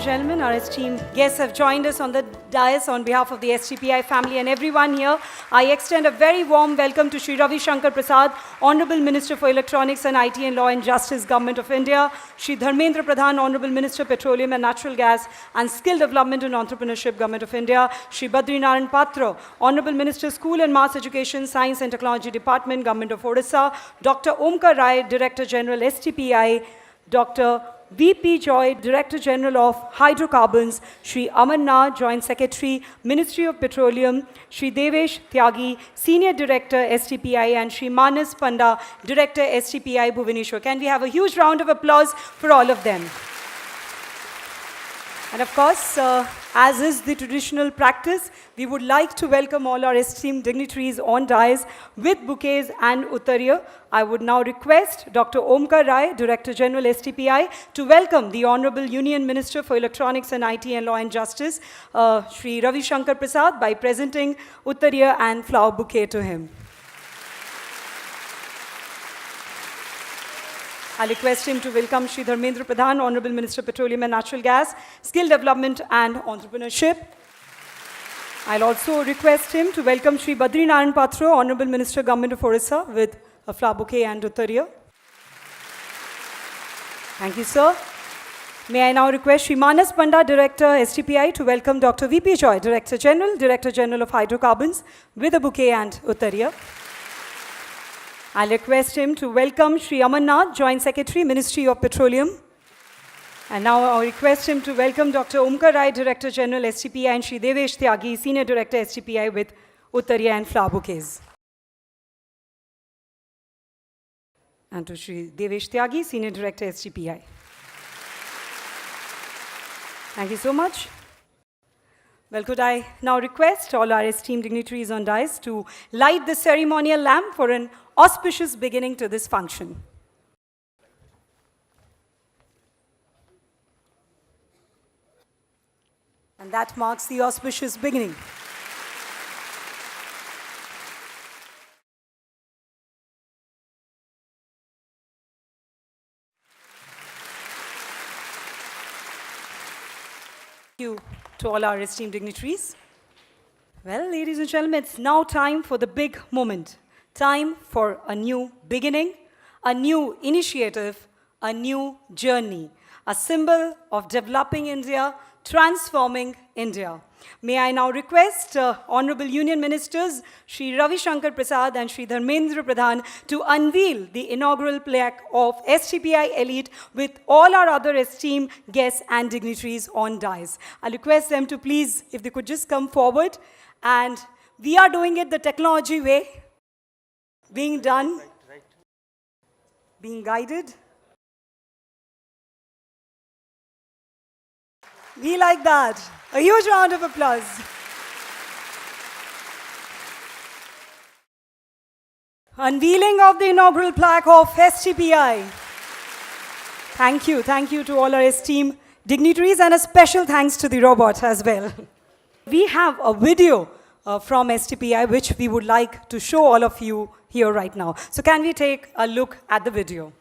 gentlemen, our esteemed guests have joined us on the dais on behalf of the STPI family and everyone here. I extend a very warm welcome to Shri Ravi Shankar Prasad, Honorable Minister for Electronics and IT and Law and Justice, Government of India, Shri Dharmendra, Pradhan, Honorable Minister, Petroleum and Natural Gas and Skill Development and Entrepreneurship, Government of India, Shri Badrinarayan, Patra, Honorable Minister, School and Mass Education, Science and Technology Department, Government of Odisha, Dr. Omkar Rai, Director General, STPI, Dr. VP Joy, Director General of Hydrocarbons, Shri Amarnath, Joint Secretary, Ministry of Petroleum, Shri Devesh Tyagi, Senior Director, STPI, and Shri Manas Panda, Director, STPI, Bhubaneswar. Can we have a huge round of applause for all of them? And of course, as is the traditional practice, we would like to welcome all our esteemed dignitaries on dais with bouquets and uttariya. I would now request Dr. Omkar Rai, Director General STPI, to welcome the Honorable Union Minister for Electronics and IT and Law and Justice, Shri Ravi Shankar Prasad, by presenting uttariya and flower bouquet to him. I'll request him to welcome Shri Dharmendra Pradhan, Honorable Minister, Petroleum and Natural Gas, Skill Development and Entrepreneurship. I'll also request him to welcome Shri Badrinarayan Patra, Honorable Minister, Government of Odisha, with a flower bouquet and uttariya. Thank you, sir. May I now request Shri Manas Panda, Director, STPI, to welcome Dr. VP Joy, Director General of Hydrocarbons, with a bouquet and uttariya. I'll request him to welcome Shri Amarnath, Joint Secretary, Ministry of Petroleum. And now I'll request him to welcome Dr. Omkar Rai, Director General, STPI, and Shri Devesh Tyagi, Senior Director, STPI, with uttariya and flower bouquets. And to Shri Devesh Tyagi, Senior Director, STPI. Thank you so much. Well, could I now request all our esteemed dignitaries on dais to light the ceremonial lamp for an auspicious beginning to this function. And that marks the auspicious beginning. Thank you to all our esteemed dignitaries. Well, ladies and gentlemen, it's now time for the big moment. Time for a new beginning, a new initiative, a new journey, a symbol of developing India, transforming India. May I now request Honorable Union Ministers, Shri Ravi Shankar Prasad and Shri Dharmendra Pradhan, to unveil the inaugural plaque of STPI Elite with all our other esteemed guests and dignitaries on dais. I'll request them to please, if they could just come forward. And we are doing it the technology way, being done, being guided. We like that. A huge round of applause. Unveiling of the inaugural plaque of STPI. Thank you to all our esteemed dignitaries, and a special thanks to the robot as well. We have a video from STPI which we would like to show all of you here right now. So can we take a look at the video?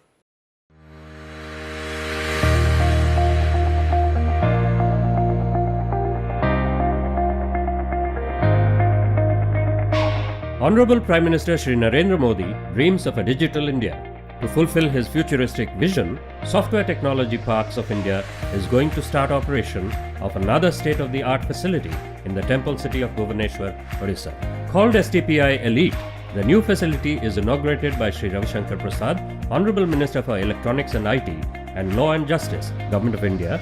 Honorable Prime Minister Shri Narendra Modi dreams of a digital India. To fulfill his futuristic vision, Software Technology Parks of India is going to start operation of another state-of-the-art facility in the temple city of Bhubaneswar, Odisha. Called STPI Elite, the new facility is inaugurated by Shri Ravi Shankar Prasad, Honorable Minister for Electronics and IT and Law and Justice, Government of India,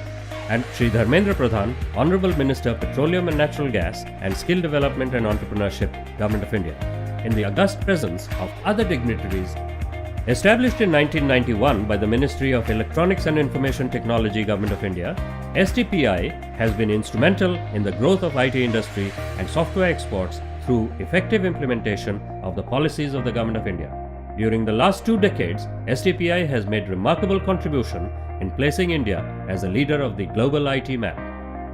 and Shri Dharmendra Pradhan, Honorable Minister, Petroleum and Natural Gas and Skill Development and Entrepreneurship, Government of India, in the august presence of other dignitaries. Established in 1991 by the Ministry of Electronics and Information Technology, Government of India, STPI has been instrumental in the growth of IT industry and software exports through effective implementation of the policies of the Government of India. During the last 2 decades, STPI has made remarkable contribution in placing India as a leader of the global IT map.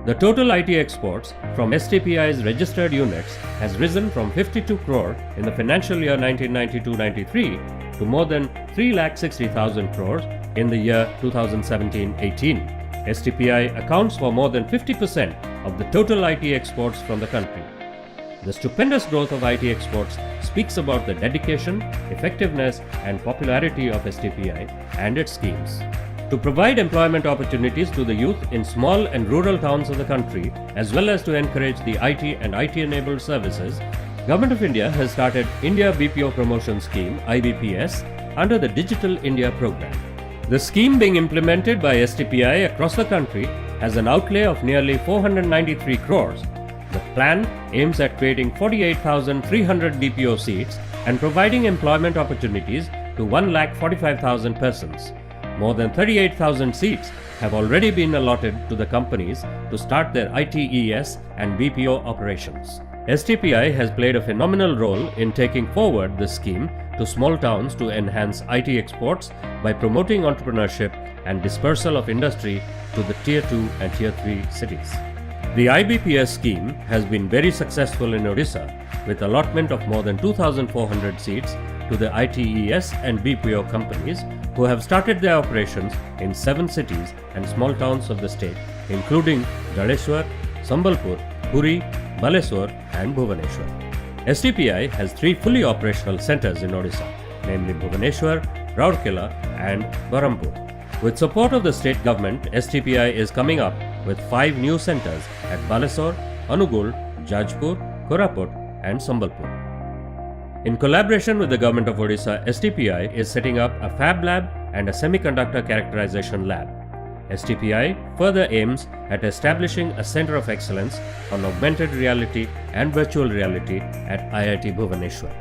The total IT exports from STPI's registered units has risen from 52 crore in the financial year 1992-93 to more than 3,60,000 crores in the year 2017-18. STPI accounts for more than 50% of the total IT exports from the country. The stupendous growth of IT exports speaks about the dedication, effectiveness, and popularity of STPI and its schemes. To provide employment opportunities to the youth in small and rural towns of the country, as well as to encourage the IT and IT-enabled services, Government of India has started India BPO Promotion Scheme (IBPS) under the Digital India program. The scheme being implemented by STPI across the country has an outlay of nearly 493 crores. The plan aims at creating 48,300 BPO seats and providing employment opportunities to 1,45,000 persons. More than 38,000 seats have already been allotted to the companies to start their ITES and BPO operations. STPI has played a phenomenal role in taking forward this scheme to small towns to enhance IT exports by promoting entrepreneurship and dispersal of industry to the Tier 2 and Tier 3 cities. The IBPS scheme has been very successful in Odisha, with allotment of more than 2,400 seats to the ITES and BPO companies who have started their operations in 7 cities and small towns of the state, including Dharmendra, Sambalpur, Puri, Bhubaneswar and Bhubaneswar. STPI has 3 fully operational centers in Odisha, namely Bhubaneswar, Rourkela and Berhampur. With support of the state government, STPI is coming up with 5 new centers at Baleswar, Hon'ble, Jajpur, Koraput and Sambalpur. In collaboration with the Government of Odisha, STPI is setting up a fab lab and a semiconductor characterization lab. STPI further aims at establishing a center of excellence on augmented reality and virtual reality at IIT Bhubaneswar.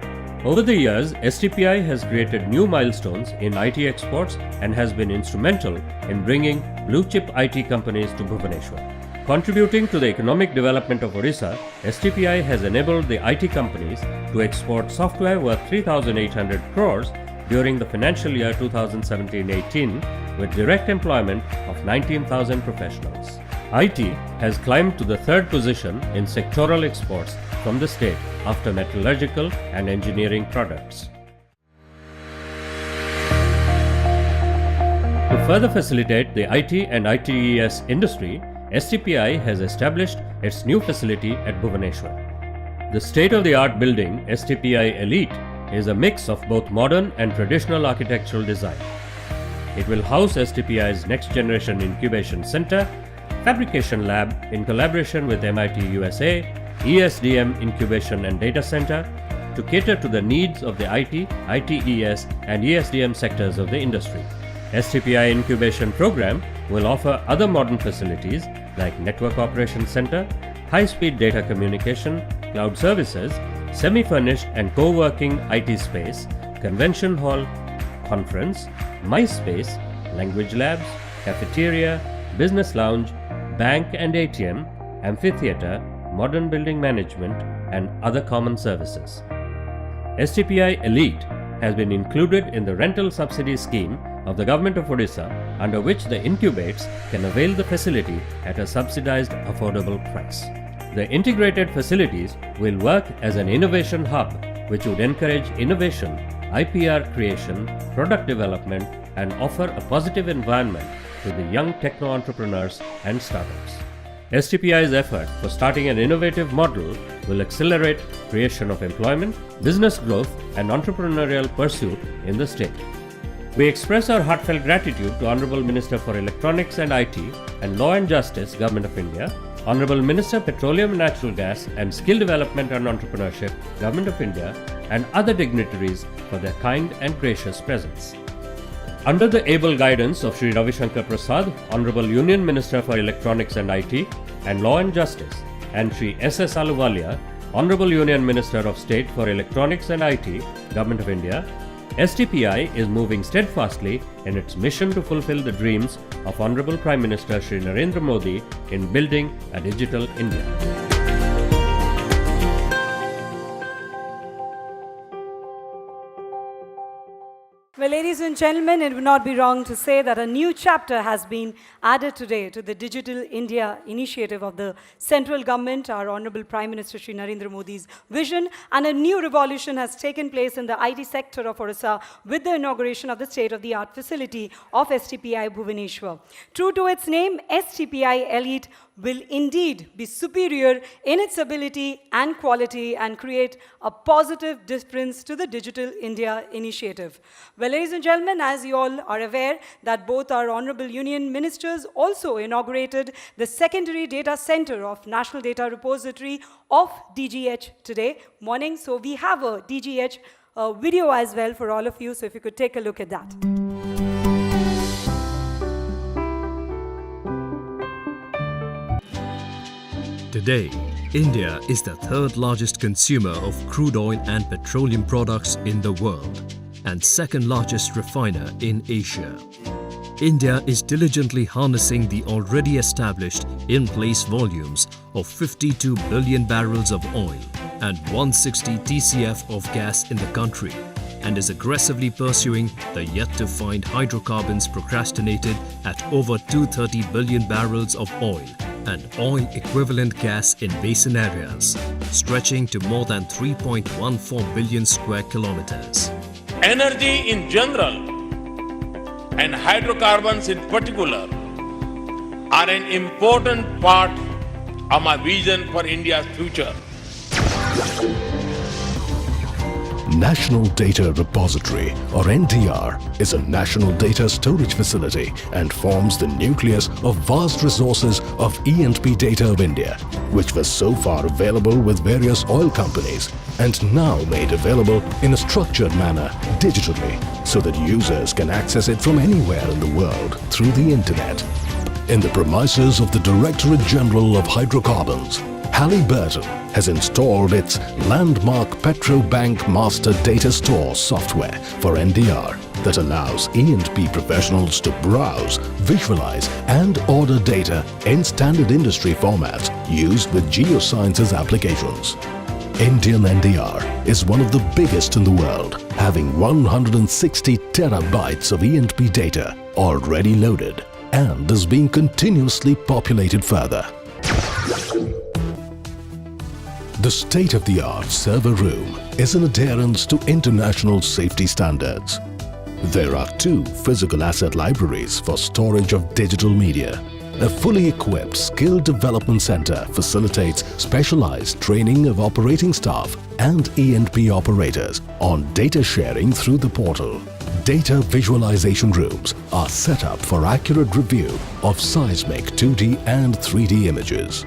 Over the years, STPI has created new milestones in IT exports and has been instrumental in bringing blue-chip IT companies to Bhubaneswar. Contributing to the economic development of Odisha, STPI has enabled the IT companies to export software worth 3,800 crores during the financial year 2017-18 with direct employment of 19,000 professionals. IT has climbed to the 3rd position in sectoral exports from the state after metallurgical and engineering products. To further facilitate the IT and ITES industry, STPI has established its new facility at Bhubaneswar. The state-of-the-art building, STPI Elite, is a mix of both modern and traditional architectural design. It will house STPI's Next Generation Incubation Center, Fabrication Lab in collaboration with MIT USA, ESDM Incubation and Data Center to cater to the needs of the IT, ITES and ESDM sectors of the industry. STPI Incubation Program will offer other modern facilities like Network Operations Center, high-speed data communication, cloud services, semi-furnished and co-working IT space, convention hall, conference, MICE space, language labs, cafeteria, business lounge, bank and ATM, amphitheatre, modern building management and other common services. STPI Elite has been included in the rental subsidy scheme of the Government of Odisha, under which the incubates can avail the facility at a subsidized affordable price. The integrated facilities will work as an innovation hub which would encourage innovation, IPR creation, product development and offer a positive environment to the young techno-entrepreneurs and startups. STPI's effort for starting an innovative model will accelerate creation of employment, business growth and entrepreneurial pursuit in the state. We express our heartfelt gratitude to Honorable Minister for Electronics and IT and Law and Justice, Government of India, Honorable Minister Petroleum, Natural Gas and Skill Development and Entrepreneurship, Government of India and other dignitaries for their kind and gracious presence. Under the able guidance of Shri Ravi Shankar Prasad, Honorable Union Minister for Electronics and IT and Law and Justice, and Shri S.S. Aluwalia, Honorable Union Minister of State for Electronics and IT, Government of India, STPI is moving steadfastly in its mission to fulfill the dreams of Honorable Prime Minister Shri Narendra Modi in building a digital India. Well, ladies and gentlemen, it would not be wrong to say that a new chapter has been added today to the Digital India initiative of the central government, our Honorable Prime Minister Shri Narendra Modi's vision, and a new revolution has taken place in the IT sector of Odisha with the inauguration of the state-of-the-art facility of STPI Bhubaneswar. True to its name, STPI Elite will indeed be superior in its ability and quality and create a positive difference to the Digital India initiative. Well, ladies and gentlemen, as you all are aware that both our Honorable Union Ministers also inaugurated the secondary data center of National Data Repository of DGH today morning. So we have a DGH video as well for all of you. So if you could take a look at that. Today, India is the third largest consumer of crude oil and petroleum products in the world and second largest refiner in Asia. India is diligently harnessing the already established in-place volumes of 52 billion barrels of oil and 160 TCF of gas in the country and is aggressively pursuing the yet-to-find hydrocarbons procrastinated at over 230 billion barrels of oil and oil-equivalent gas in basin areas, stretching to more than 3.14 billion square kilometers. Energy in general and hydrocarbons in particular are an important part of my vision for India's future. National Data Repository, or NDR, is a national data storage facility and forms the nucleus of vast resources of E&P data of India, which was so far available with various oil companies and now made available in a structured manner digitally so that users can access it from anywhere in the world through the internet. In the premises of the Directorate General of Hydrocarbons, Halliburton has installed its landmark PetroBank Master Data Store software for NDR that allows E&P professionals to browse, visualize and order data in standard industry formats used with geosciences applications. Indian NDR is one of the biggest in the world, having 160 terabytes of E&P data already loaded and is being continuously populated further. The state-of-the-art server room is an adherence to international safety standards. There are 2 physical asset libraries for storage of digital media. A fully equipped skill development center facilitates specialized training of operating staff and E&P operators on data sharing through the portal. Data visualization rooms are set up for accurate review of seismic 2D and 3D images.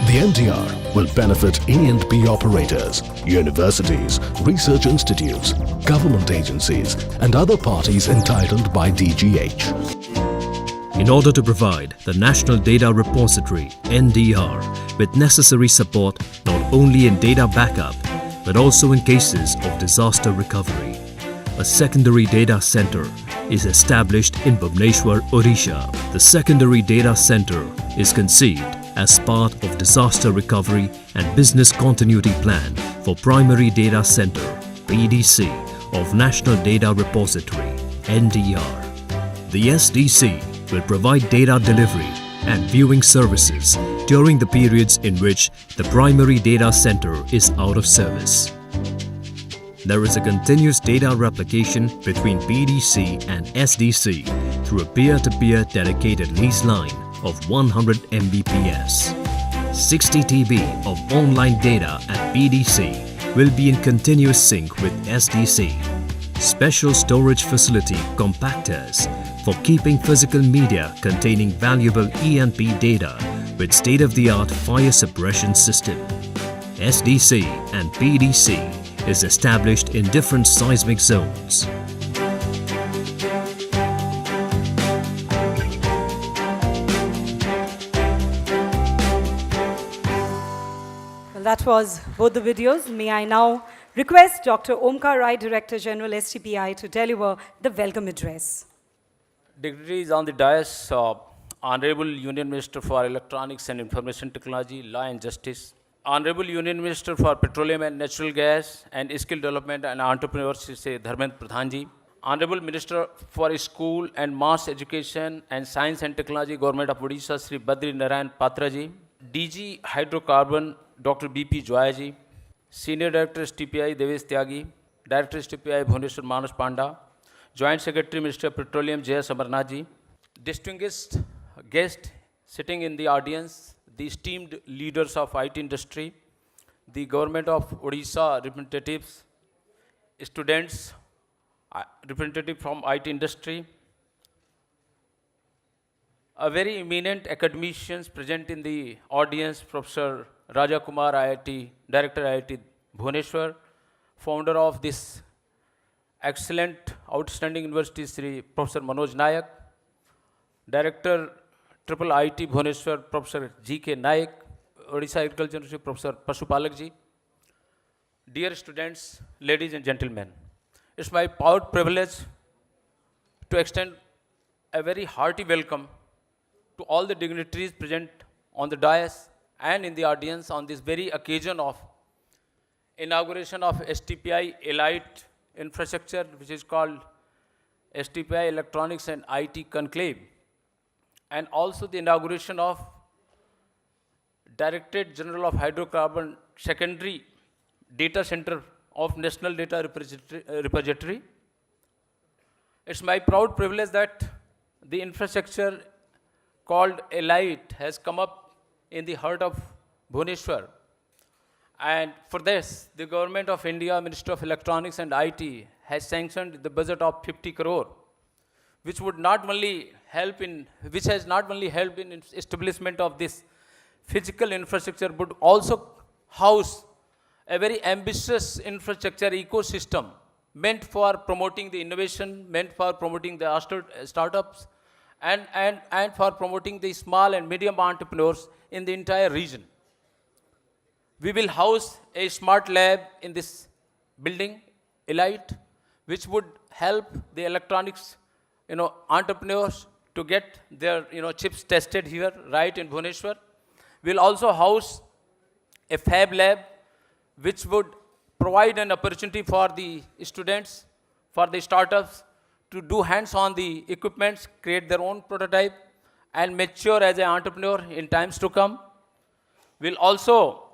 The NDR will benefit E&P operators, universities, research institutes, government agencies and other parties entitled by DGH. In order to provide the National Data Repository (NDR) with necessary support not only in data backup but also in cases of disaster recovery, a secondary data center is established in Bhubaneswar, Odisha. The secondary data center is conceived as part of disaster recovery and business continuity plan for primary data center (PDC) of National Data Repository (NDR). The SDC will provide data delivery and viewing services during the periods in which the primary data center is out of service. There is a continuous data replication between PDC and SDC through a peer-to-peer dedicated lease line of 100 Mbps. 60 TB of online data at PDC will be in continuous sync with SDC. Special storage facility compactors for keeping physical media containing valuable E&P data with state-of-the-art fire suppression system. SDC and PDC is established in different seismic zones. Well, that was both the videos. May I now request Dr. Omkar Rai, Director General STPI, to deliver the welcome address. Dignitaries on the dais, Honorable Union Minister for Electronics and Information Technology, Law and Justice, Honorable Union Minister for Petroleum and Natural Gas and Skill Development and Entrepreneurship, Dharmendra Pradhan ji, Honorable Minister for School and Mass Education and Science and Technology, Government of Odisha, Shri Badrinarayan Patra ji, DG Hydrocarbon, Dr. BP Joya ji, Senior Director STPI Devesh Tyagi, Director STPI Bhubaneswar Manas Panda, Joint Secretary Minister Petroleum J.S. Amarnath ji, distinguished guest sitting in the audience, the esteemed leaders of IT industry, the Government of Odisha representatives, students, representative from IT industry, a very eminent academicians present in the audience, Professor Raja Kumar IIT, Director IIT Bhubaneswar, founder of this excellent, outstanding university, Shri Professor Manoj Nayak, Director Triple IT Bhubaneswar, Professor G.K. Nayak, Odisha Agriculture University, Professor Pashupalak ji. Dear students, ladies and gentlemen, it's my proud privilege to extend a very hearty welcome to all the dignitaries present on the dais and in the audience on this very occasion of inauguration of STPI Elite Infrastructure, which is called STPI Electronics and IT Enclave, and also the inauguration of Directorate General of Hydrocarbon Secondary Data Center of National Data Repository. It's my proud privilege that the infrastructure called Elite has come up in the heart of Bhubaneswar. And for this, the Government of India, Ministry of Electronics and IT has sanctioned the budget of 50 crore, which would not only help in, which has not only helped in establishment of this physical infrastructure, but also house a very ambitious infrastructure ecosystem meant for promoting the innovation, meant for promoting the startups, and for promoting the small and medium entrepreneurs in the entire region. We will house a smart lab in this building, Elite, which would help the electronics, entrepreneurs to get their, chips tested here, right in Bhubaneswar. We'll also house a fab lab, which would provide an opportunity for the students, for the startups, to do hands-on the equipments, create their own prototype, and mature as an entrepreneur in times to come. We'll also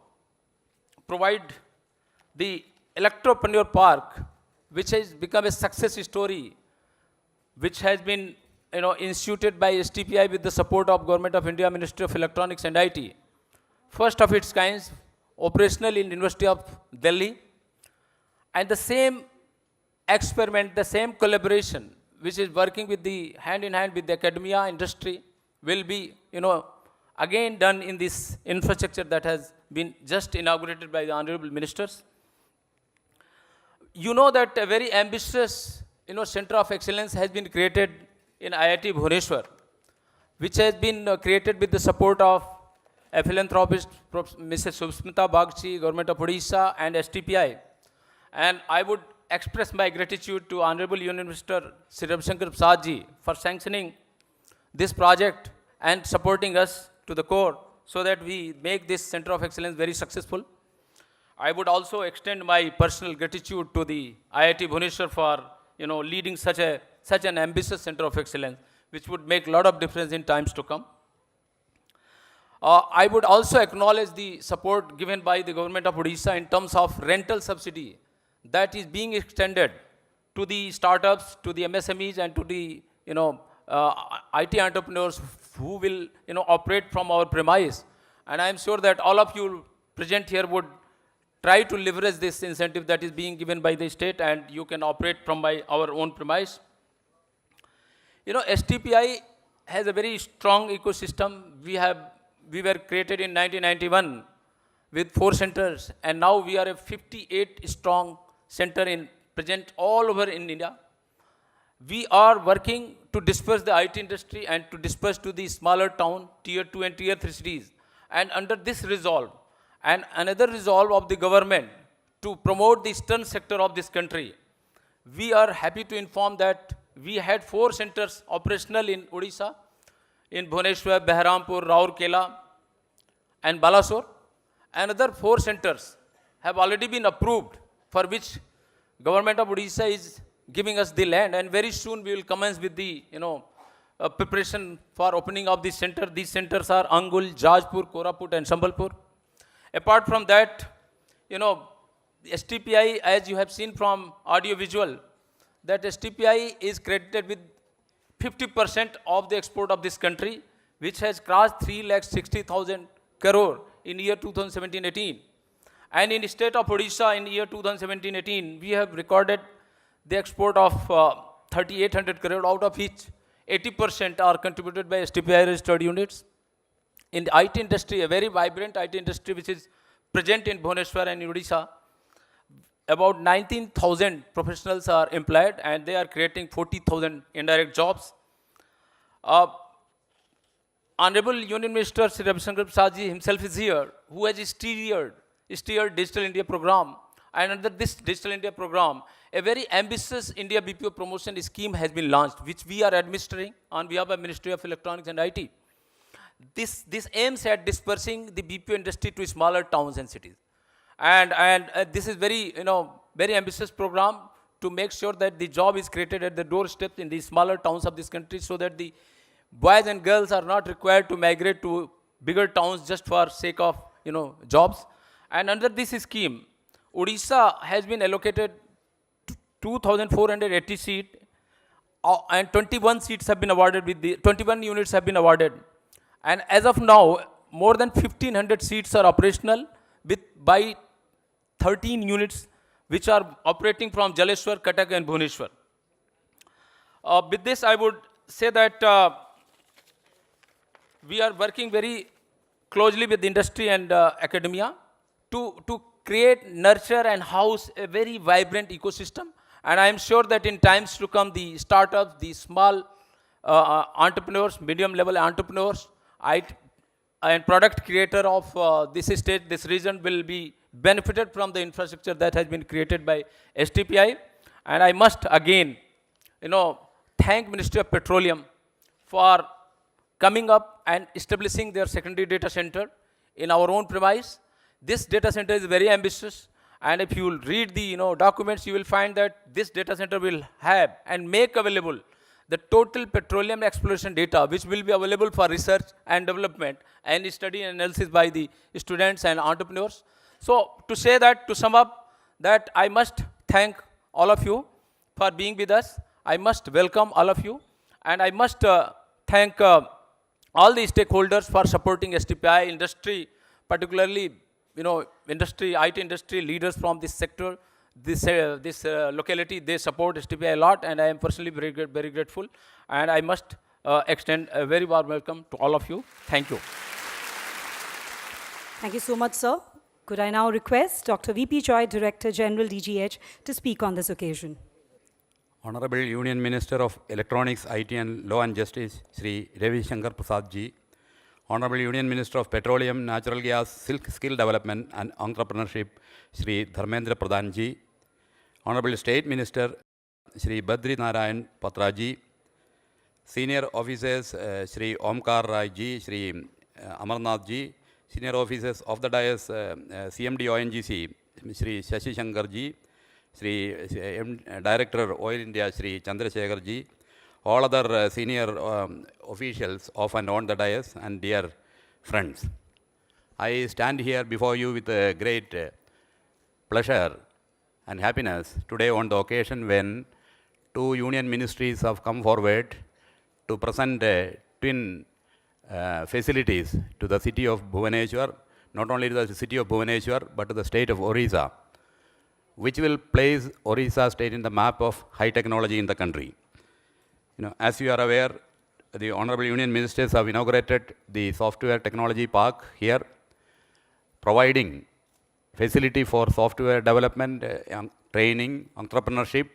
provide the Electropreneur Park, which has become a success story, which has been instituted by STPI with the support of Government of India, Ministry of Electronics and IT. First of its kind, operational in University of Delhi. And the same experiment, the same collaboration, which is working with the hand in hand with the academia industry, will be, again done in this infrastructure that has been just inaugurated by the honorable ministers. You know that a very ambitious, center of excellence has been created in IIT Bhubaneswar, which has been created with the support of a philanthropist, Mrs. Susmita Bagchi, Government of Odisha, and STPI. And I would express my gratitude to Honorable Union Minister Shri Shankar Prasad ji for sanctioning this project and supporting us to the core so that we make this Center of Excellence very successful. I would also extend my personal gratitude to the IIT Bhubaneswar for leading such an ambitious Center of Excellence, which would make a lot of difference in times to come. I would also acknowledge the support given by the Government of Odisha in terms of rental subsidy that is being extended to the startups, to the MSMEs, and to the IT entrepreneurs who will operate from our premise. And I am sure that all of you present here would try to leverage this incentive that is being given by the state, and you can operate from our own premise. STPI has a very strong ecosystem. We were created in 1991 with 4 centers, and now we are a 58 strong center in present all over in India. We are working to disperse the IT industry and to disperse to the smaller town, tier 2 and tier 3 cities. And under this resolve, and another resolve of the government to promote the eastern sector of this country, we are happy to inform that we had 4 centers operational in Odisha, in Bhubaneswar, Behrampur, Raurkela, and Balasore. Another 4 centers have already been approved, for which Government of Odisha is giving us the land, and very soon we will commence with the, preparation for opening of this center. These centers are Angul, Jajpur, Koraput, and Sambalpur. Apart from that, STPI, as you have seen from audio visual, that STPI is credited with 50% of the export of this country, which has crossed 3,60,000 crore in year 2017-18. And in the state of Odisha in year 2017-18, we have recorded the export of 3,800 crore, out of which 80% are contributed by STPI registered units. In the IT industry, a very vibrant IT industry which is present in Bhubaneswar and Odisha, about 19,000 professionals are employed, and they are creating 40,000 indirect jobs. Honorable Union Minister Shri Ravi Shankar Prasad himself is here, who has steered Digital India program. And under this Digital India program, a very ambitious India BPO promotion scheme has been launched, which we are administering on behalf of Ministry of Electronics and IT. This aims at dispersing the BPO industry to smaller towns and cities. And this is very ambitious program to make sure that the job is created at the doorstep in the smaller towns of this country, so that the boys and girls are not required to migrate to bigger towns just for sake of jobs. And under this scheme, Odisha has been allocated 2,480 seats, and 21 seats have been awarded with the 21 units have been awarded. And as of now, more than 1,500 seats are operational by 13 units which are operating from Jaleshwar, Cuttack, and Bhubaneswar. With this, I would say that we are working very closely with industry and academia to create, nurture, and house a very vibrant ecosystem. And I am sure that in times to come, the startups, the small entrepreneurs, medium-level entrepreneurs, and product creator of this state, this region will be benefited from the infrastructure that has been created by STPI. And I must again, thank Ministry of Petroleum for coming up and establishing their secondary data center in our own premise. This data center is very ambitious, and if you will read the documents, you will find that this data center will have and make available the total petroleum exploration data, which will be available for research and development and study and analysis by the students and entrepreneurs. So to say that, to sum up, that I must thank all of you for being with us. I must welcome all of you, and I must thank all the stakeholders for supporting STPI industry, particularly IT industry leaders from this sector, this locality. They support STPI a lot, and I am personally very grateful. And I must extend a very warm welcome to all of you. Thank you. Thank you so much, sir. Could I now request Dr. V.P. Joy, Director General DGH, to speak on this occasion? Honorable Union Minister of Electronics, IT and Law and Justice, Shri Ravi Shankar Prasad ji, Honorable Union Minister of Petroleum, Natural Gas, Silk Skill Development and Entrepreneurship, Shri Dharmendra Pradhan ji, Honorable State Minister, Shri Badrinarayan Patra ji, Senior Officers, Shri Omkar Rai ji, Shri Amarnath ji, Senior Officers of the Dais, CMD ONGC, Shri Shashi Shankar ji, Shri Director Oil India, Shri Chandrasekhar ji, all other senior officials of and on the dais, and dear friends. I stand here before you with a great pleasure and happiness today on the occasion when two union ministries have come forward to present twin facilities to the city of Bhubaneswar, not only to the city of Bhubaneswar, but to the state of Odisha, which will place Odisha state in the map of high technology in the country. As you are aware, the Honorable Union Ministers have inaugurated the Software Technology Park here, providing facility for software development, training, entrepreneurship,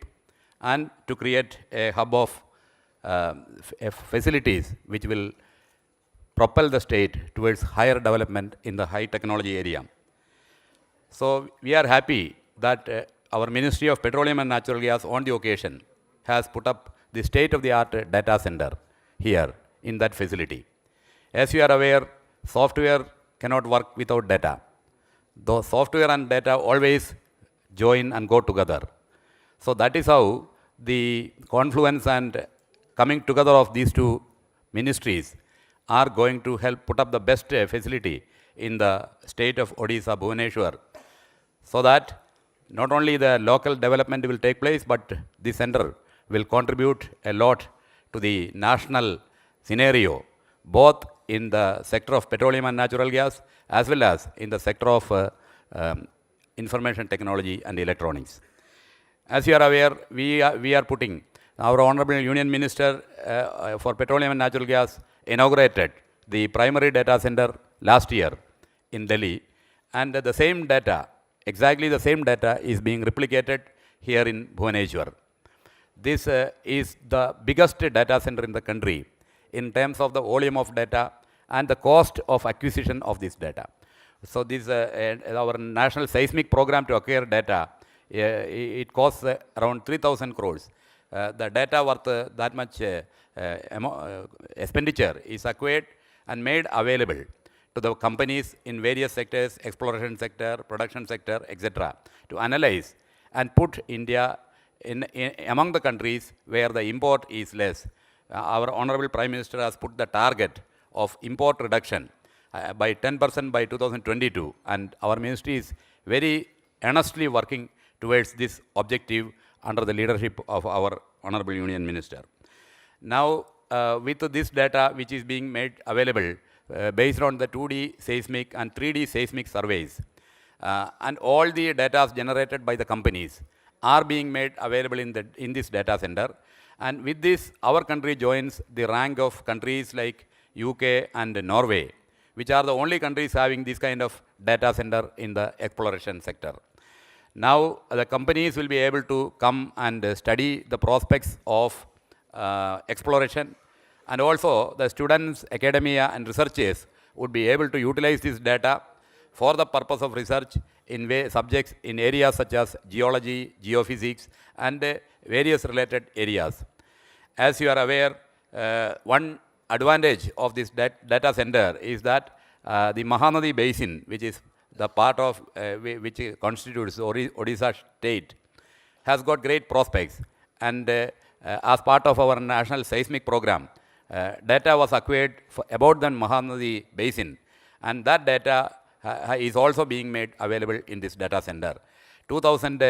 and to create a hub of facilities which will propel the state towards higher development in the high technology area. So we are happy that our Ministry of Petroleum and Natural Gas on the occasion has put up the state-of-the-art data center here in that facility. As you are aware, software cannot work without data. Though software and data always join and go together. So that is how the confluence and coming together of these two ministries are going to help put up the best facility in the state of Odisha, Bhubaneswar, so that not only the local development will take place, but the center will contribute a lot to the national scenario, both in the sector of petroleum and natural gas, as well as in the sector of information technology and electronics. As you are aware, we are putting our Honorable Union Minister for Petroleum and Natural Gas inaugurated the primary data center last year in Delhi, and the same data, exactly the same data, is being replicated here in Bhubaneswar. This is the biggest data center in the country in terms of the volume of data and the cost of acquisition of this data. So this our national seismic program to acquire data, it costs around 3,000 crores. The data worth that much expenditure is acquired and made available to the companies in various sectors, exploration sector, production sector, etc., to analyze and put India in among the countries where the import is less. Our Honorable Prime Minister has put the target of import reduction by 10% by 2022, and our ministry is very earnestly working towards this objective under the leadership of our Honorable Union Minister. Now, with this data which is being made available based on the 2D seismic and 3D seismic surveys, and all the data generated by the companies are being made available in this data center. And with this, our country joins the rank of countries like UK and Norway, which are the only countries having this kind of data center in the exploration sector. Now, the companies will be able to come and study the prospects of exploration, and also the students, academia and researchers would be able to utilize this data for the purpose of research in subjects in areas such as geology, geophysics, and various related areas. As you are aware, one advantage of this data center is that the Mahanadi Basin, which is the part of which constitutes Odisha state, has got great prospects. And as part of our national seismic program, data was acquired about the Mahanadi Basin, and that data is also being made available in this data center. 2,000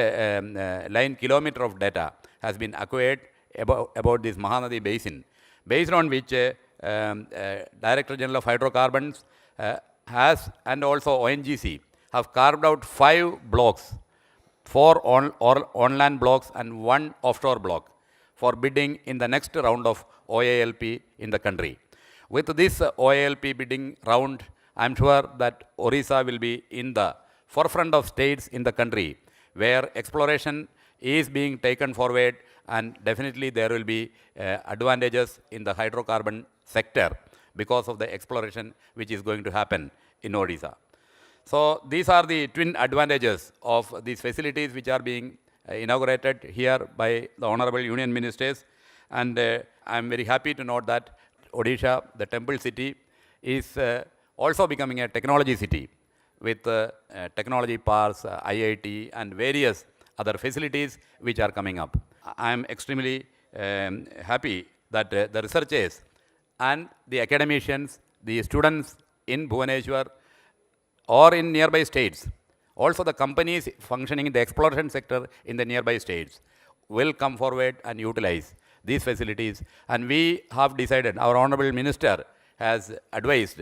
line kilometer of data has been acquired about this Mahanadi Basin, based on which Director General of Hydrocarbons has, and also ONGC, have carved out 5 blocks, 4 on-land blocks and 1 offshore block, for bidding in the next round of OALP in the country. With this OALP bidding round, I am sure that Odisha will be in the forefront of states in the country where exploration is being taken forward, and definitely there will be advantages in the hydrocarbon sector because of the exploration which is going to happen in Odisha. So these are the twin advantages of these facilities which are being inaugurated here by the Honorable Union Ministers, and I am very happy to note that Odisha, the temple city, is also becoming a technology city with technology parks, IIT, and various other facilities which are coming up. I am extremely happy that the researchers and the academicians, the students in Bhubaneswar or in nearby states, also the companies functioning in the exploration sector in the nearby states, will come forward and utilize these facilities. And we have decided, our Honorable Minister has advised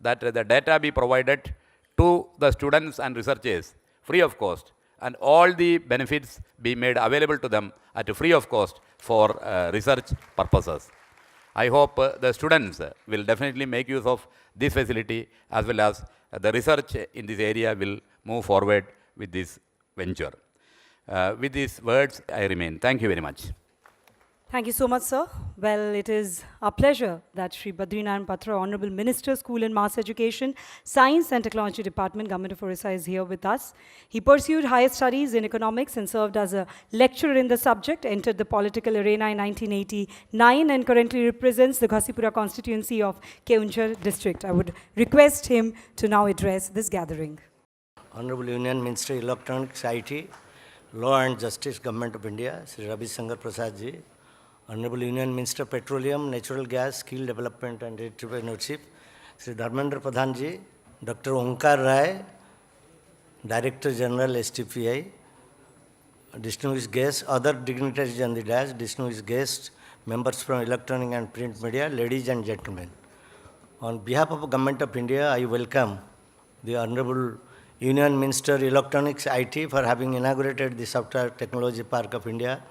that the data be provided to the students and researchers free of cost, and all the benefits be made available to them at free of cost for research purposes. I hope the students will definitely make use of this facility, as well as the research in this area will move forward with this venture. With these words, I remain. Thank you very much. Thank you so much, sir. Well, it is our pleasure that Shri Badrinarayan Patra, Honorable Minister, School and Mass Education, Science and Technology Department, Government of Odisha, is here with us. He pursued higher studies in economics and served as a lecturer in the subject, entered the political arena in 1989, and currently represents the Ghasipura constituency of Keonjhar district. I would request him to now address this gathering. Honorable Union Minister, Electronics, IT, Law and Justice, Government of India, Shri Ravi Shankar Prasad ji, Honorable Union Minister Petroleum, Natural Gas, Skill Development and Entrepreneurship, Shri Dharmendra Pradhan ji, Dr. Onkar Rai, Director General STPI, distinguished guests, other dignitaries on the dais, distinguished guests, members from electronic and print media, ladies and gentlemen. On behalf of the Government of India, I welcome the Honorable Union Minister Electronics IT for having inaugurated the Software Technology Park of India,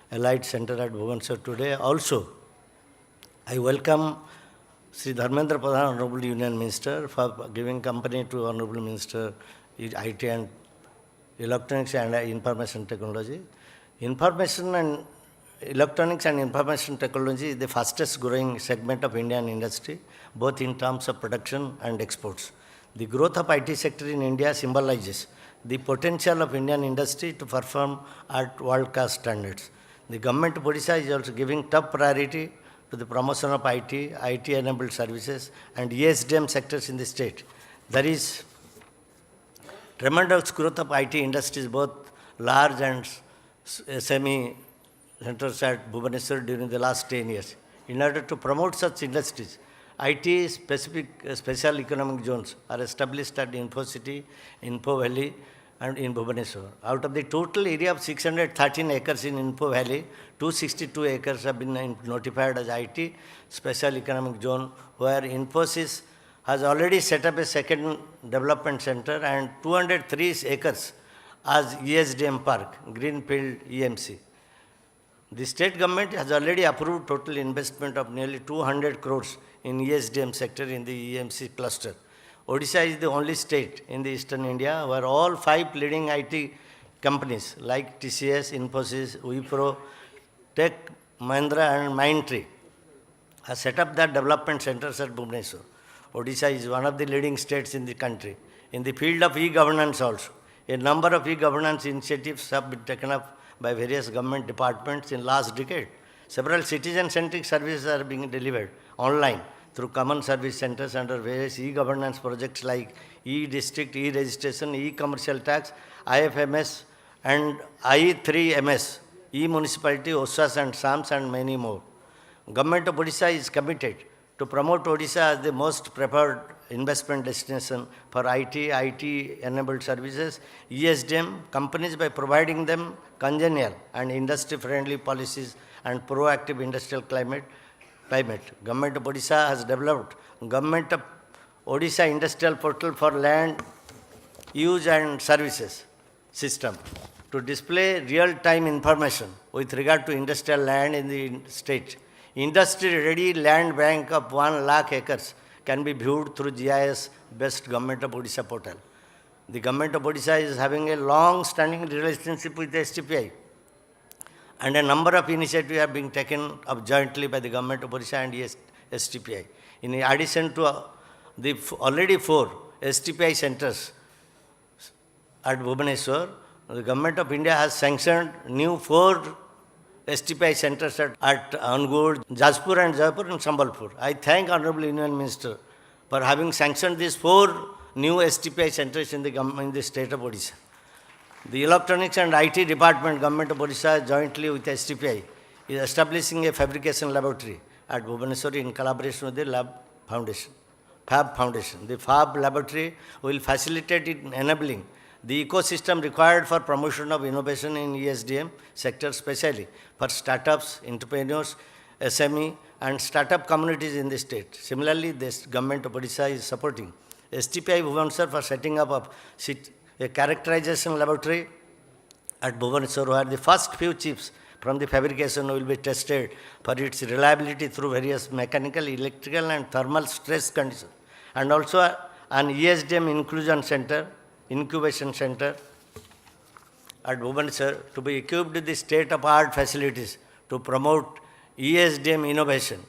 Allied Center at Bhubaneswar today. Also, I welcome Sri Dharmendra Pradhan, Honorable Union Minister, for giving company to Honorable Minister IT and Electronics and Information Technology. Information and Electronics and Information Technology is the fastest growing segment of Indian industry, both in terms of production and exports. The growth of IT sector in India symbolizes the potential of Indian industry to perform at world-class standards. The Government of Odisha is also giving top priority to the promotion of IT, IT-enabled services, and ESDM sectors in the state. There is tremendous growth of IT industries, both large and SME centers at Bhubaneswar during the last 10 years. In order to promote such industries, IT special economic zones are established at InfoCity, Info Valley, and in Bhubaneswar. Out of the total area of 613 acres in Info Valley, 262 acres have been notified as IT special economic zone, where Infosys has already set up a second development center and 203 acres as ESDM Park, Greenfield EMC. The state government has already approved total investment of nearly 200 crores in ESDM sector in the EMC cluster. Odisha is the only state in the eastern India where all 5 leading IT companies like TCS, Infosys, Wipro, Tech, Mahindra and Mindtree have set up their development centers at Bhubaneswar. Odisha is one of the leading states in the country. In the field of e-governance also, a number of e-governance initiatives have been taken up by various government departments in last decade. Several citizen-centric services are being delivered online through common service centers under various e-governance projects like e-district, e-registration, e-commercial tax, IFMS and I3MS, e-municipality, OSAS and SAMS and many more. Government of Odisha is committed to promote Odisha as the most preferred investment destination for IT-enabled services, ESDM companies by providing them congenial and industry-friendly policies and proactive industrial climate. Government of Odisha has developed Government of Odisha Industrial Portal for Land Use and Services system to display real-time information with regard to industrial land in the state. Industry-ready land bank of 1 lakh acres can be viewed through GIS-based Government of Odisha portal. The Government of Odisha is having a long-standing relationship with the STPI, and a number of initiatives are being taken up jointly by the Government of Odisha and STPI. In addition to the already 4 STPI centers at Bhubaneswar, the Government of India has sanctioned new 4 STPI centers at Hon'ble, Jajpur and Jaipur and Sambalpur. I thank Honorable Union Minister for having sanctioned these 4 new STPI centers in the state of Odisha. The Electronics and IT Department, Government of Odisha, jointly with STPI, is establishing a fabrication laboratory at Bhubaneswar in collaboration with the FAB Foundation. The FAB laboratory will facilitate in enabling the ecosystem required for promotion of innovation in ESDM sector, especially for startups, entrepreneurs, SME, and startup communities in the state. Similarly, the Government of Odisha is supporting STPI Bhubaneswar for setting up a characterization laboratory at Bhubaneswar, where the first few chips from the fabrication will be tested for its reliability through various mechanical, electrical, and thermal stress conditions. And also an ESDM incubation center at Bhubaneswar to be equipped with the state-of-art facilities to promote ESDM innovation,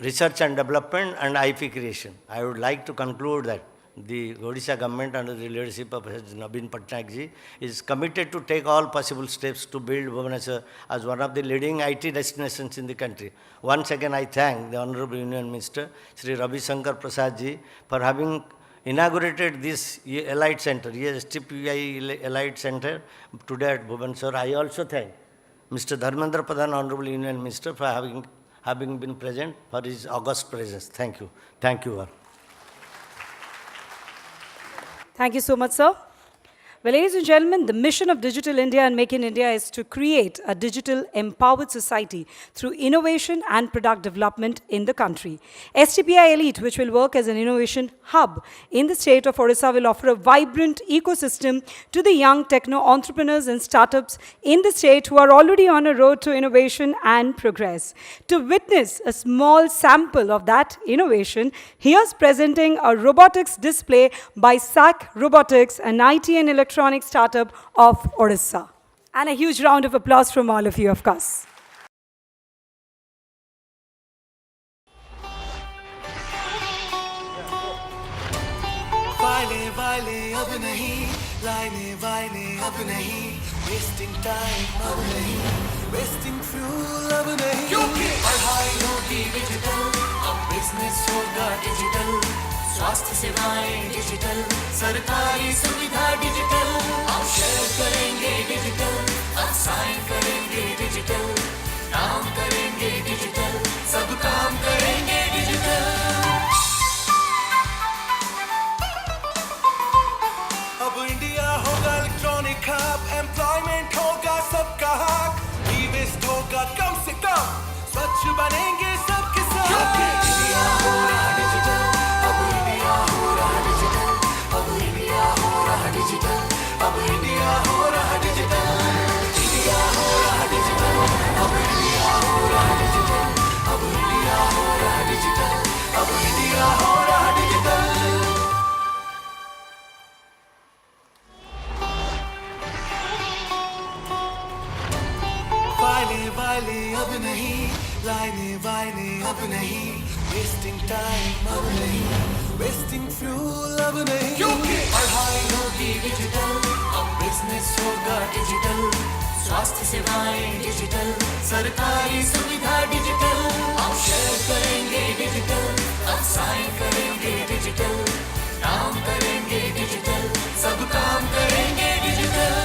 research and development, and IP creation. I would like to conclude that the Odisha government under the leadership of Naveen Patnaik ji is committed to take all possible steps to build Bhubaneswar as one of the leading IT destinations in the country. Once again, I thank the Honorable Union Minister, Shri Ravi Shankar Prasad ji, for having inaugurated this Allied Center, STPI Allied Center today at Bhubaneswar. I also thank Mr. Dharmendra Pradhan, Honorable Union Minister, for having been present, for his august presence. Thank you. Thank you all. Thank you so much, sir. Well, ladies and gentlemen, the mission of Digital India and Make in India is to create a digital empowered society through innovation and product development in the country. STPI Elite, which will work as an innovation hub in the state of Odisha, will offer a vibrant ecosystem to the young techno entrepreneurs and startups in the state who are already on a road to innovation and progress. To witness a small sample of that innovation, here's presenting a robotics display by SAC Robotics, an IT and electronic startup of Odisha. And a huge round of applause from all of you, of course. wasting time अब नहीं, wasting fuel अब नहीं, पढ़ाई होगी digital, अब business होगा digital, स्वास्थ्य सेवाएं डिजिटल, सरकारी सुविधा डिजिटल, अब शेयर करेंगे डिजिटल, अब साइन करेंगे डिजिटल, काम करेंगे डिजिटल, सब काम करेंगे डिजिटल। अब इंडिया होगा इलेक्ट्रॉनिक हब, एम्प्लॉयमेंट होगा सबका हक, ई-वेस्ट होगा कम से कम, स्वच्छ बनेंगे सबके सब। इंडिया हो रहा डिजिटल, अब इंडिया हो रहा डिजिटल, अब इंडिया हो रहा डिजिटल, अब इंडिया हो रहा डिजिटल, इंडिया हो रहा डिजिटल, अब इंडिया हो रहा डिजिटल, अब इंडिया हो रहा डिजिटल, अब इंडिया हो रहा डिजिटल। वाले अब नहीं, लाइने वाइने अब नहीं, वेस्टिंग टाइम अब नहीं, वेस्टिंग फ्यूल अब नहीं, क्योंकि पढ़ाई होगी डिजिटल, अब बिजनेस होगा डिजिटल, स्वास्थ्य सेवाएं डिजिटल, सरकारी सुविधा डिजिटल, अब शेयर करेंगे डिजिटल, अब साइन करेंगे डिजिटल, काम करेंगे डिजिटल, सब काम करेंगे डिजिटल।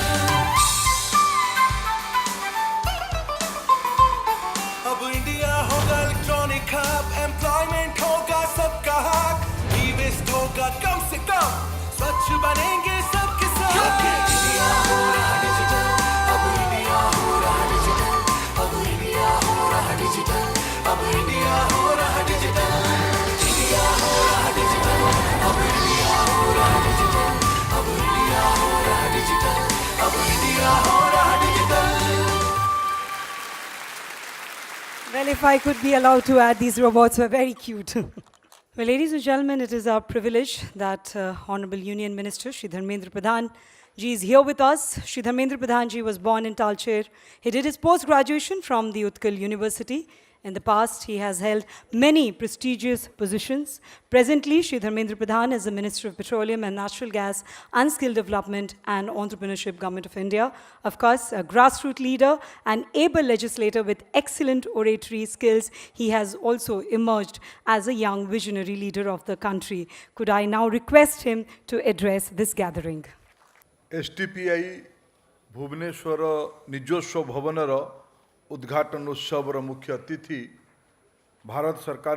अब इंडिया होगा इलेक्ट्रॉनिक हब, एम्प्लॉयमेंट होगा सबका हक, ई-वेस्ट होगा कम से कम, स्वच्छ बनेंगे सबके सब। इंडिया हो रहा डिजिटल, अब इंडिया हो रहा डिजिटल, अब इंडिया हो रहा डिजिटल, अब इंडिया हो रहा डिजिटल, इंडिया हो रहा डिजिटल, अब इंडिया हो रहा डिजिटल, अब इंडिया हो रहा डिजिटल, अब इंडिया हो रहा digital. Well, if I could be allowed to add, these robots were very cute. Well, ladies and gentlemen, it is our privilege that Honorable Union Minister Shri Dharmendra Pradhan ji is here with us. Shri Dharmendra Pradhan ji was born in Talcher. He did his post-graduation from the Utkal University. In the past, he has held many prestigious positions. Presently, Shri Dharmendra Pradhan is the Minister of Petroleum and Natural Gas and Skill Development and Entrepreneurship, Government of India. Of course, a grassroots leader and able legislator with excellent oratory skills, he has also emerged as a young visionary leader of the country. Could I now request him to address this gathering? STPI Bhubaneswar ନିଜସ୍ୱ ଭବନର उद्घाटन उत्सवर मुख्य अतिथि भारत सरकार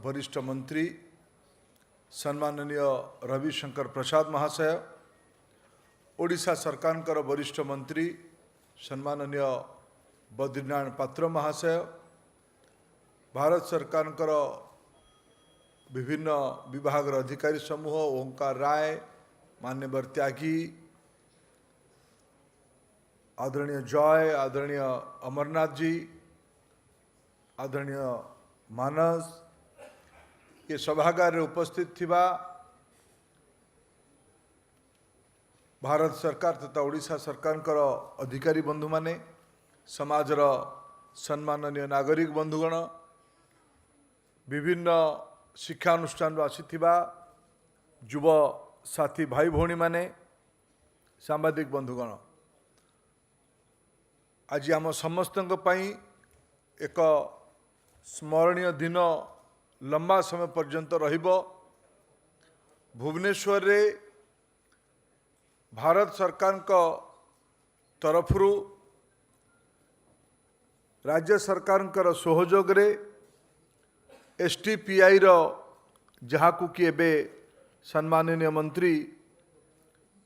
वरिष्ठ मंत्री सम्माननीय रवि शंकर प्रसाद महाशय, ओडिशा सरकार वरिष्ठ मंत्री सम्माननीय बद्रीनारायण पात्र महाशय, भारत सरकार विभिन्न विभाग अधिकारी समूह ओंकार राय, मान्यवर त्यागी, आदरणीय जॉय, आदरणीय अमरनाथ जी, आदरणीय मानस, ये सभागार उपस्थित थिबा भारत सरकार तथा ओडिशा सरकार अधिकारी बंधु माने, समाजर सम्माननीय नागरिक बंधुगण, विभिन्न शिक्षानुष्ठान आसीथिबा युव साथी भाई भौणी माने, सांबादिक बंधुगण, आज आम समस्त एक स्मरणीय दिन लंबा समय पर्यंत रहिबो। भुवनेश्वर रे भारत सरकार का तरफरु राज्य सरकार सहयोग रे STPI रो जहाकू कि एबे सम्माननीय मंत्री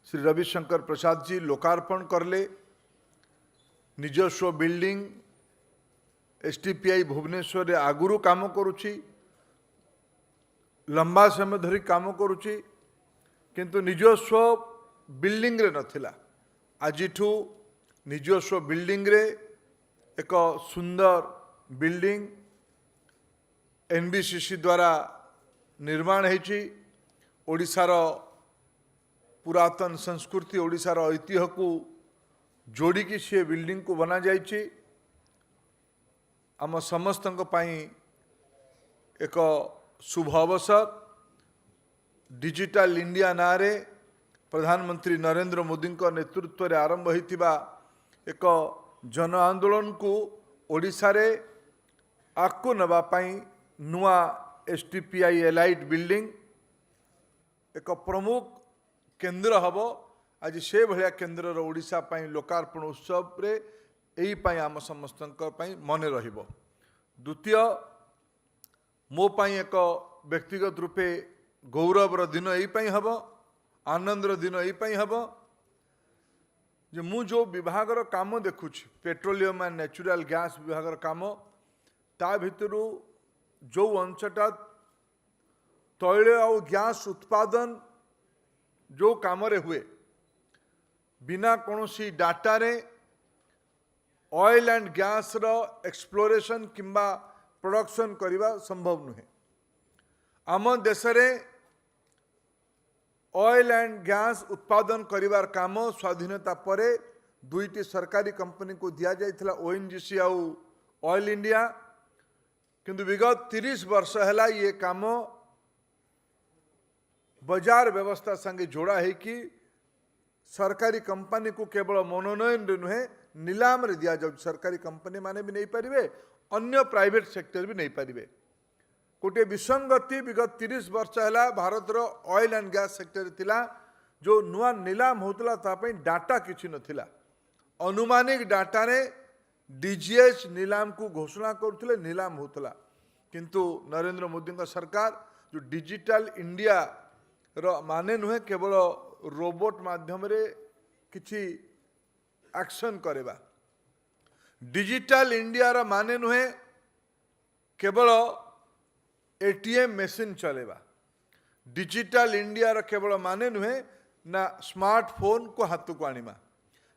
श्री रविशंकर प्रसाद जी लोकार्पण करले निजस्व बिल्डिंग STPI भुवनेश्वर रे आगुरु काम करुची लंबा समय धरी काम करुची किंतु निजस्व बिल्डिंग रे नथिला आजिठू निजस्व बिल्डिंग रे एक सुंदर बिल्डिंग NBCC द्वारा निर्माण होईची ओडिशार पुरातन संस्कृति ओडिशार ऐतिह्य को जोड़िकी सी बिल्डिंग को बना जाइए आम समस्त एक शुभ अवसर डिजिटल इंडिया नारे प्रधानमंत्री नरेंद्र मोदी नेतृत्व में आरंभ होता एक जन आंदोलन को ओडिशा रे आगको नवापाई नुआ STPI एलाइट बिल्डिंग एक प्रमुख केंद्र हब आज से भाया केंद्र ओडिशा पाई लोकार्पण उत्सव रे एई पाई आम समस्त मन रहिबो। द्वितीय मो पाई एक व्यक्तिगत रूपे गौरवर दिन एई पाई हब आनंदर दिन एई पाई हब जे मु जो विभागर काम देखुछि पेट्रोलियम एंड नेचुरल गैस विभागर काम ता भितरु जो अंशटा तैल और गैस उत्पादन जो काम रे हुए बिना कौनसी डाटा रे ऑयल एंड गैस रो एक्सप्लोरेशन किंबा प्रोडक्शन करवा संभव नुहे। आम देश रे ऑयल एंड गैस उत्पादन करिवार काम स्वाधीनता परे दुईटी सरकारी कंपनी को दिया जाइथिला ONGC आउ ऑयल इंडिया किंतु विगत 30 वर्ष है ये काम बाजार व्यवस्था संगे जोड़ा है कि सरकारी कंपनी को केवल मनोनयन नुहे नीलाम रे दिया जाउ सरकारी कंपनी माने भी नहीं पारिबे अन्य प्राइवेट सेक्टर भी नहीं पारिबे गोटे विसंगति विगत 30 वर्ष है भारत रो ऑयल एंड गैस सेक्टर थिला जो नुआ नीलाम होतला तापई डाटा किछि नथिला अनुमानिक डाटा रे DGH नीलाम को घोषणा करथिले नीलाम होतला किंतु नरेंद्र मोदी का सरकार जो डिजिटल इंडिया रो माने नुहे केवल रोबोट माध्यम रे किछि एक्शन करेबा डिजिटल इंडिया रो माने नुहे केवल ATM मशीन चलेबा डिजिटल इंडिया रो केवल माने नुहे ना स्मार्टफोन को हाथ को आनिमा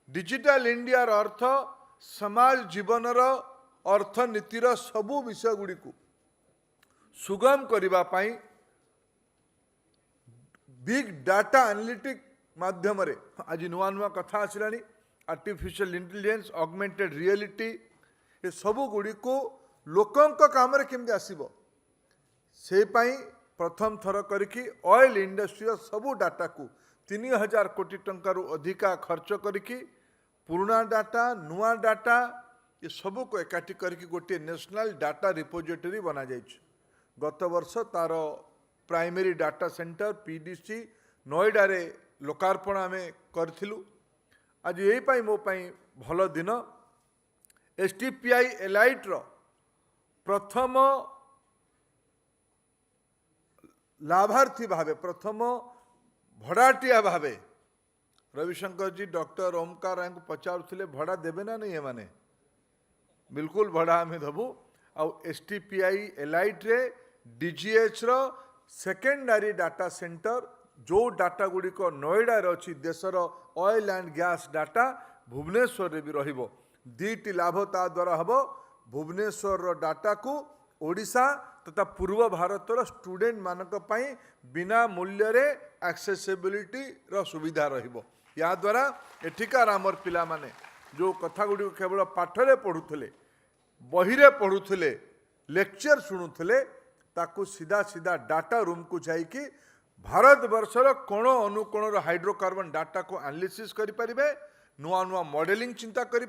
डिजिटल इंडिया रो अर्थ समाज जीवन रो अर्थनीतिर सबु विषय गुड़ी को सुगम करिबा पाई बिग डाटा एनालिटिक माध्यम रे आज नुआ नुआ कथा आसिलानी आर्टिफिशियल इंटेलिजेंस ऑगमेंटेड रियलिटी ये सबु गुड़ी को लोकंक काम रे केमते आसीबो से पाई प्रथम थर करिकी ऑयल इंडस्ट्री सबु डाटा को 3000 कोटी टंका रु अधिका खर्च करिकी पुराना डाटा नुआ डाटा ये सबू को एकाठी करके गोटे नेशनल डाटा रिपोजिटरी बना जाइए गत वर्ष तार primary data centre PDC Noida रे लोकार्पण आम करूँ आज यही पाई मो पाई भल दिन STPI एलाइट रो प्रथम लाभार्थी भावे प्रथम भड़ाटिया भावे रविशंकर जी डॉक्टर ओमकार राय को पचारुले भड़ा देवे ना नहीं माने बिल्कुल भड़ा आम दबू आउ STPI एलाइट रे DGH रो सेकेंडरी डाटा सेंटर जो डाटा गुड़ी को नोएडा रे अच्छी देशर oil and gas data Bhubaneswar रे भी रहिबो दीटी लाभ ता द्वारा हबो भुवनेश्वर रो डाटा को ओडिशा तथा पूर्व भारत रो स्टूडेंट मानक पई बिना मूल्य रे एक्सेसिबिलिटी रो सुविधा रहिबो या द्वारा एठिकार आमर पिला माने जो कथा गुड़ी केवल पाठरे पढ़ुले बहिरे पढ़ुले लेक्चर शुणुले ताकू सीधा सीधा डाटा रूम को जाइकी भारत वर्षर कोण अनुकोण हाइड्रोकार्बन डाटा को एनालिसिस करें नुआ नुआ मॉडलिंग चिंता करें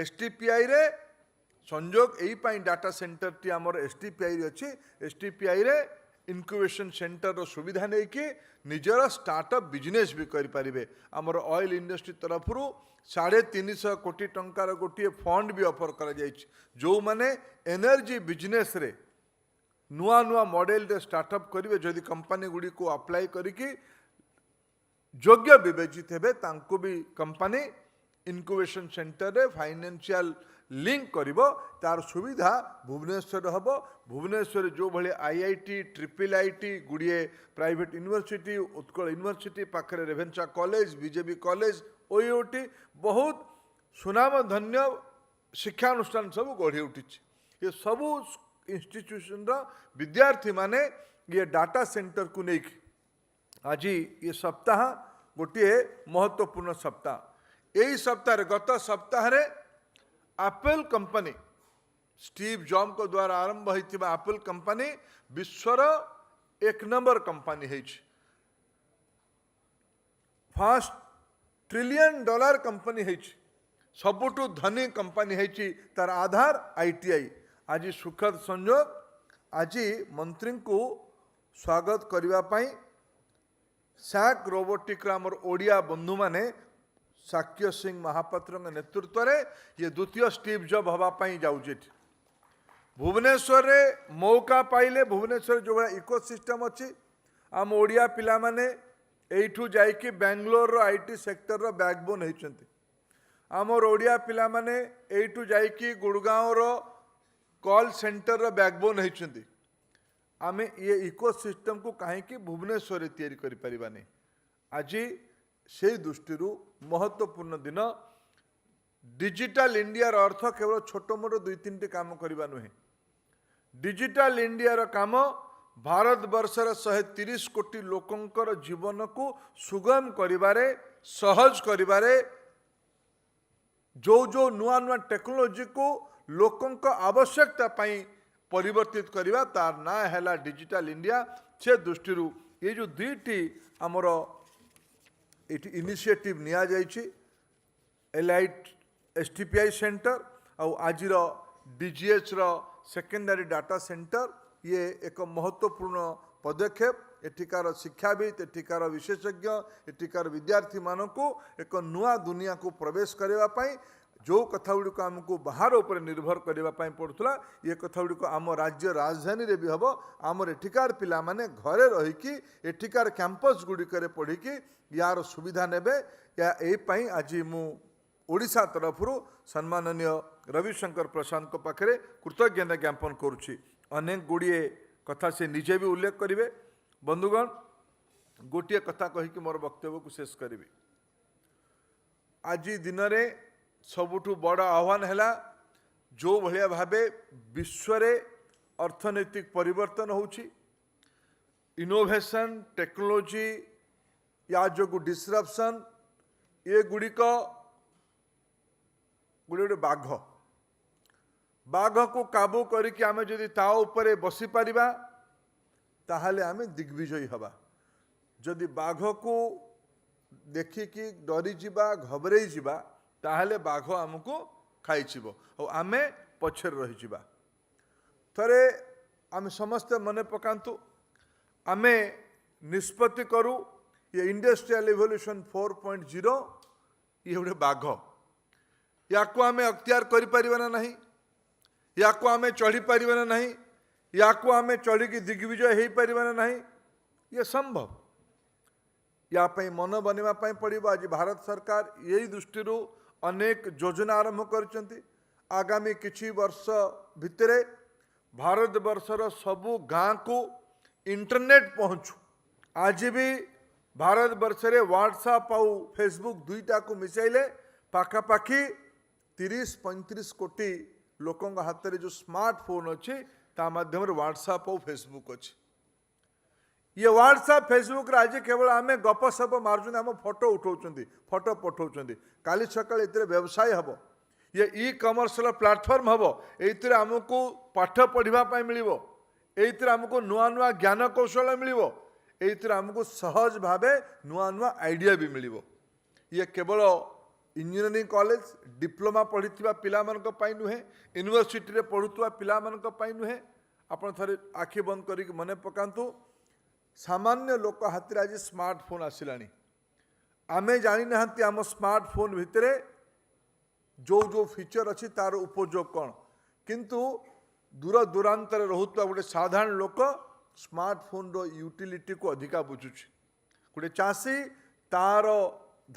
STPI रे संजोग यही डाटा सेंटर टी आमर STPI रे अच्छी STPI रे इनक्यूबेशन सेंटर सुविधा नहीं कि निजर स्टार्टअप बिजनेस भी करें आमर ऑयल इंडस्ट्री तरफ 350 कोटी टंकार गोटे फंड भी ऑफर करा जो माने एनर्जी बिजनेस रे नुआ नुआ मॉडल रे स्टार्टअप करेंगे जदि कंपनी गुड़ी को अप्लाई करिकी योग्य विवेचित हेबे तांको भी कंपनी इनक्यूबेशन सेंटर रे फाइनेंशियल लिंक करिवो तार सुविधा भुवनेश्वर हबो भुवनेश्वर जो भले आईआईटी ट्रिपल आईटी गुड़िए प्राइवेट यूनिवर्सिटी उत्कल यूनिवर्सिटी पाखरे Ravenshaw college BJB college OUAT बहुत सुनाम धन्य शिक्षानुष्ठान सब गढ़ी उठी ये सबू इंस्टीट्यूशन रा विद्यार्थी माने ये डाटा सेंटर को नहीं आज ये सप्ताह गोटे महत्वपूर्ण सप्ताह यही सप्ताह गत सप्ताह एप्पल कंपनी स्टीव जॉब को द्वारा आरंभ होता एप्पल कंपनी विश्वर 1 नंबर कंपनी है फर्स्ट $1 ट्रिलियन कंपनी है सबुठु धनी कंपनी है तार आधार आईटीआई आज सुखद संयोग आज मंत्री को स्वागत करने सैक रोबोटिक्स आमर ओडिया बंधु माने साक्य सिंह महापात्र नेतृत्व में ये द्वितीय स्टीव जॉब हवापाई जाऊे भुवनेश्वर रे मौका पाइले भुवनेश्वर जो भाई इकोसिस्टम अच्छी आम ओडिया पिला माने एठू जाइकी बेंगलोर आईटी सेक्टर रो बैकबोन होती आमर ओडिया पिला माने एठू जाइकी गुड़गांव रो कॉल सेंटर रो बैकबोन होती आमे ये इकोसिस्टम को कहीं भुवनेश्वर तैयारी करें आज से दृष्टि महत्वपूर्ण दिन डिजिटल इंडिया अर्थ केवल छोट मोट 2-3 काम करवा नुहे डिजिटल इंडिया काम भारत वर्षर 130 कोटी लोकंकर जीवन को सुगम करिबारे सहज करिबारे जो जो नुआ नुआ टेक्नोलोजी को लोकंक आवश्यकता पाई परिवर्तित करवा तार ना है डिजिटल इंडिया से दृष्टि ये जो दुईटी आमर ये इनिशिएटिव निया जाइछि एलाइट STPI सेंटर और आज DGH सेकेंडरी डाटा सेंटर ये एक महत्वपूर्ण पदक्षेप एठिकार शिक्षाविद एठिकार विशेषज्ञ एठिकार विद्यार्थी मानक एक नुआ दुनिया को प्रवेश करने जो कथा गुड़िक आमको बाहर उपर निर्भर करने पड़ूला ये कथा गुड़िक आम राज्य राजधानी रे भी हम आमर एठिकार पिला माने घरे रहीकि एठिकार कैंपस गुड़िक पढ़ी यार सुविधा नेबे या एपाई आज मु ओडिशा तरफ सम्माननीय रविशंकर प्रसाद को पाखे कृतज्ञता ज्ञापन करुच्ची अनेक गुड़िए कथा से निजे भी उल्लेख करेंगे बंधुगण गोटे कथा कहीकि मोर वक्तव्य को शेष करी आज दिन में सबुठु बड़ आह्वान है जो भाया भावे विश्व अर्थनैतिक परिवर्तन होची इनोवेशन टेक्नोलोजी या जो डिस्रप्शन ये गुड़िक गोटे बाघ बाघ को काबू करके आमे जदि ता उपरे बसी पारिबा ताहले आमे दिग्विजयी हवा जदि बाघ को देखिकी डरी जिबा घबरे जिबा ताहले बाघ आमको खाइछिबो और आमे पछर रही जिबा थरे आमे समस्त मने पकांतु आमे निष्पत्ति करू ये इंडस्ट्रियल रिवोल्यूशन 4.0 ये गोटे बाघ या को आमे अख्तियार करि परिबना नहीं या को आमे चढ़ी परिबना नहीं या को आमे चढ़ी की दिग्विजय हो परिबना नहीं ये संभव या पई मन बनवा पई पड़िबो आज भारत सरकार यही दृष्टि अनेक योजना आरंभ करचंती आगामी किछि वर्ष भितरे भारत वर्षर सबु गाँ को इंटरनेट पहुँचू आज भी भारत वर्ष रे व्हाट्सएप आउ फेसबुक दुईटा को मिसाइले पाखापाखि 30-35 कोटी लोकों हाथ में जो स्मार्टफोन अच्छी ता माध्यम व्हाट्सएप और फेसबुक अच्छी ये व्हाट्सएप फेसबुक आज केवल आम गपसप मार्चुं आम फोटो उठाऊँ फोटो पठाऊँ काली सकाल ये व्यवसाय हम ये ई कमर्शियल प्लाटफर्म हम ये आमको पाठ पढ़ापी मिल ये आमको नुआ नुआ ज्ञान कौशल मिल ये आमको सहज भावे नुआ नुआ आइडिया भी मिल ये केवल इंजीनियरिंग कॉलेज डिप्लोमा पढ़ी पिला नुहे यूनिवर्सिटी रे पढ़ुवा पिला नुहे आपण थरे आखि बंद करिक मने पकांतु सामान्य लोक हाथ आज स्मार्टफोन आसिलानी आमे जानी नाहंती आम स्मार्टफोन भितरे जो जो फीचर अच्छी तार उपयोग कौन किंतु दूर दूरांतर रोहुत्वा गोटे साधारण लोक स्मार्टफोन रो यूटिलिटी को अधिका बुझुछि गोटे चाषी तार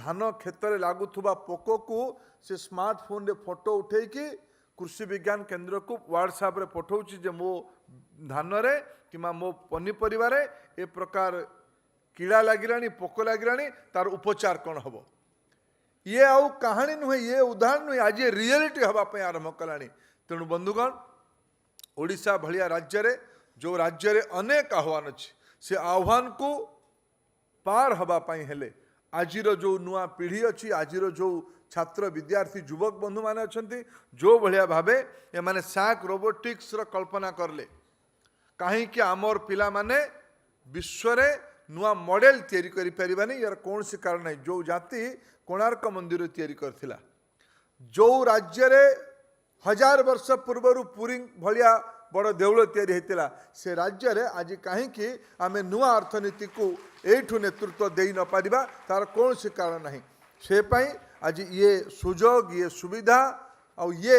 धान क्षेत्र लगुवा पोक को से स्मार्टफोन रे फोटो उठेकी कृषि विज्ञान केंद्र को व्हाट्सएप रे पठाउछि जे मो धान रे किमा मो पनीपरिवा रे ए प्रकार कीड़ा लागिलानी पोक लागिलानी तार उपचार कौन हबो ये आउ कहानी नुहे ये उदाहरण नुहे आज ये रियलिटी हवाई आरंभ कलानी तेणु बंधुगण ओडिशा भलिया राज्य रे जो राज्य रे अनेक आह्वान अच्छी से आह्वान को पार हवाई हेले आजिर जो नुआ पीढ़ी अच्छी आजिर जो छात्र विद्यार्थी युवक बंधु माने अछंती जो भलिया भावे ए माने सैक रोबोटिक्स रो कल्पना करले कहीं कि आमर पिला माने विश्व रे नुआ मॉडल तैयारी करि परिबानी यार कौन सी कारण नहीं जो जाति कोणार्क मंदिर तैयारी करथिला जो राज्य रे 1000 वर्ष पूर्व पुरी भलिया बड़ देउल तैयारी हेतिला से राज्य रे आज कहीं कि आमे नुआ अर्थनीति को एठु नेतृत्व देई न पारिबा तार कौन सी कारण नहीं से पई आज ये सुजोग ये सुविधा और ये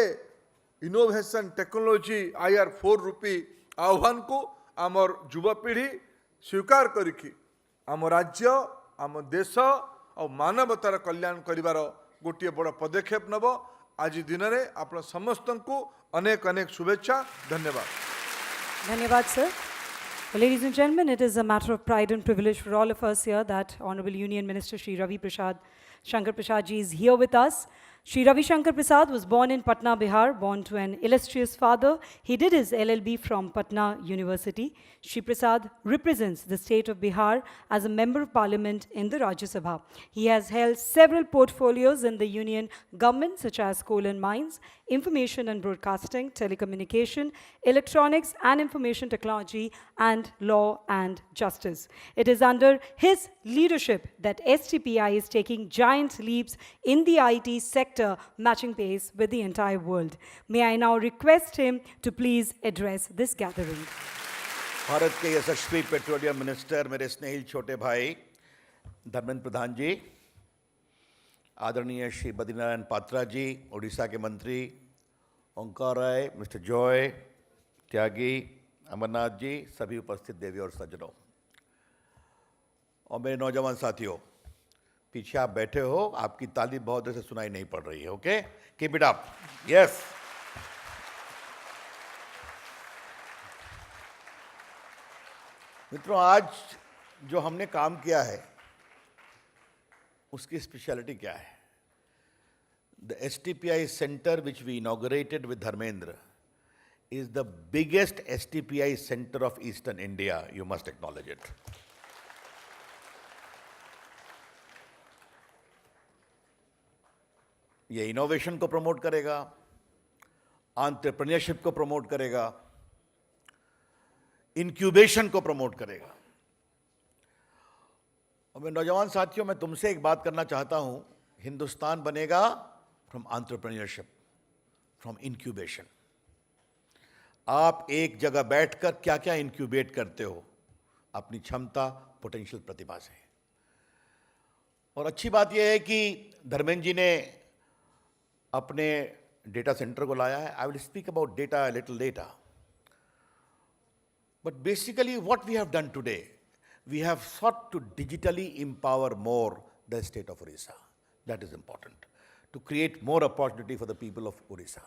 इनोवेशन टेक्नोलॉजी IR4 रूपी आह्वान को आमर युवपीढ़ी स्वीकार करिकी आम राज्य आम देश और मानवतार कल्याण करिवार गोटे बड़ पदक्षेप नब आज दिन में आप समस्त को अनेक अनेक शुभेच्छा धन्यवाद Dhanyavad, sir. Well, ladies and gentlemen, it is a matter of pride and privilege for all of us here that Honorable Union Minister Shri Ravi Shankar Prasad ji is here with us. Shri Ravi Shankar Prasad was born in Patna, Bihar, born to an illustrious father. He did his LLB from Patna University. Shri Prasad represents the state of Bihar as a member of parliament in the Rajya Sabha. He has held several portfolios in the union government such as coal and mines, information and broadcasting, telecommunication, electronics and information technology, and law and justice. It is under his leadership that STPI is taking giant leaps in the IT sector, matching pace with the entire world. May I now request him to please address this gathering. Bharat के यशस्वी petroleum minister मेरे स्नेहिल छोटे भाई धर्मेंद्र प्रधान जी, आदरणीय श्री बद्रीनारायण पात्रा जी, ओडिशा के मंत्री ओंकार राय, mister Joy त्यागी, अमरनाथ जी, सभी उपस्थित देवी और सज्जनों और मेरे नौजवान साथियों, पीछे आप बैठे हो, आपकी ताली बहुत देर से सुनाई नहीं पड़ रही है. Okay, keep it up. Yes. मित्रों, आज जो हमने काम किया है उसकी स्पेशलिटी क्या है? The STPI center which we inaugurated with Dharmendra is the biggest STPI center of Eastern India. You must acknowledge it. ये इनोवेशन को प्रमोट करेगा, एंटरप्रेन्योरशिप को प्रमोट करेगा, इंक्यूबेशन को प्रमोट करेगा. और मेरे नौजवान साथियों, मैं तुमसे एक बात करना चाहता हूं. हिंदुस्तान बनेगा फ्रॉम एंटरप्रेन्योरशिप, फ्रॉम इंक्यूबेशन. आप एक जगह बैठकर क्या क्या इंक्यूबेट करते हो अपनी क्षमता, पोटेंशियल प्रतिभा से. और अच्छी बात यह है कि धर्मेंद्र जी ने अपने डेटा सेंटर को लाया है. I will speak about data little letter. But basically what we have done today, we have sought to digitally empower more the state of Odisha. That is important, to create more opportunity for the people of Odisha.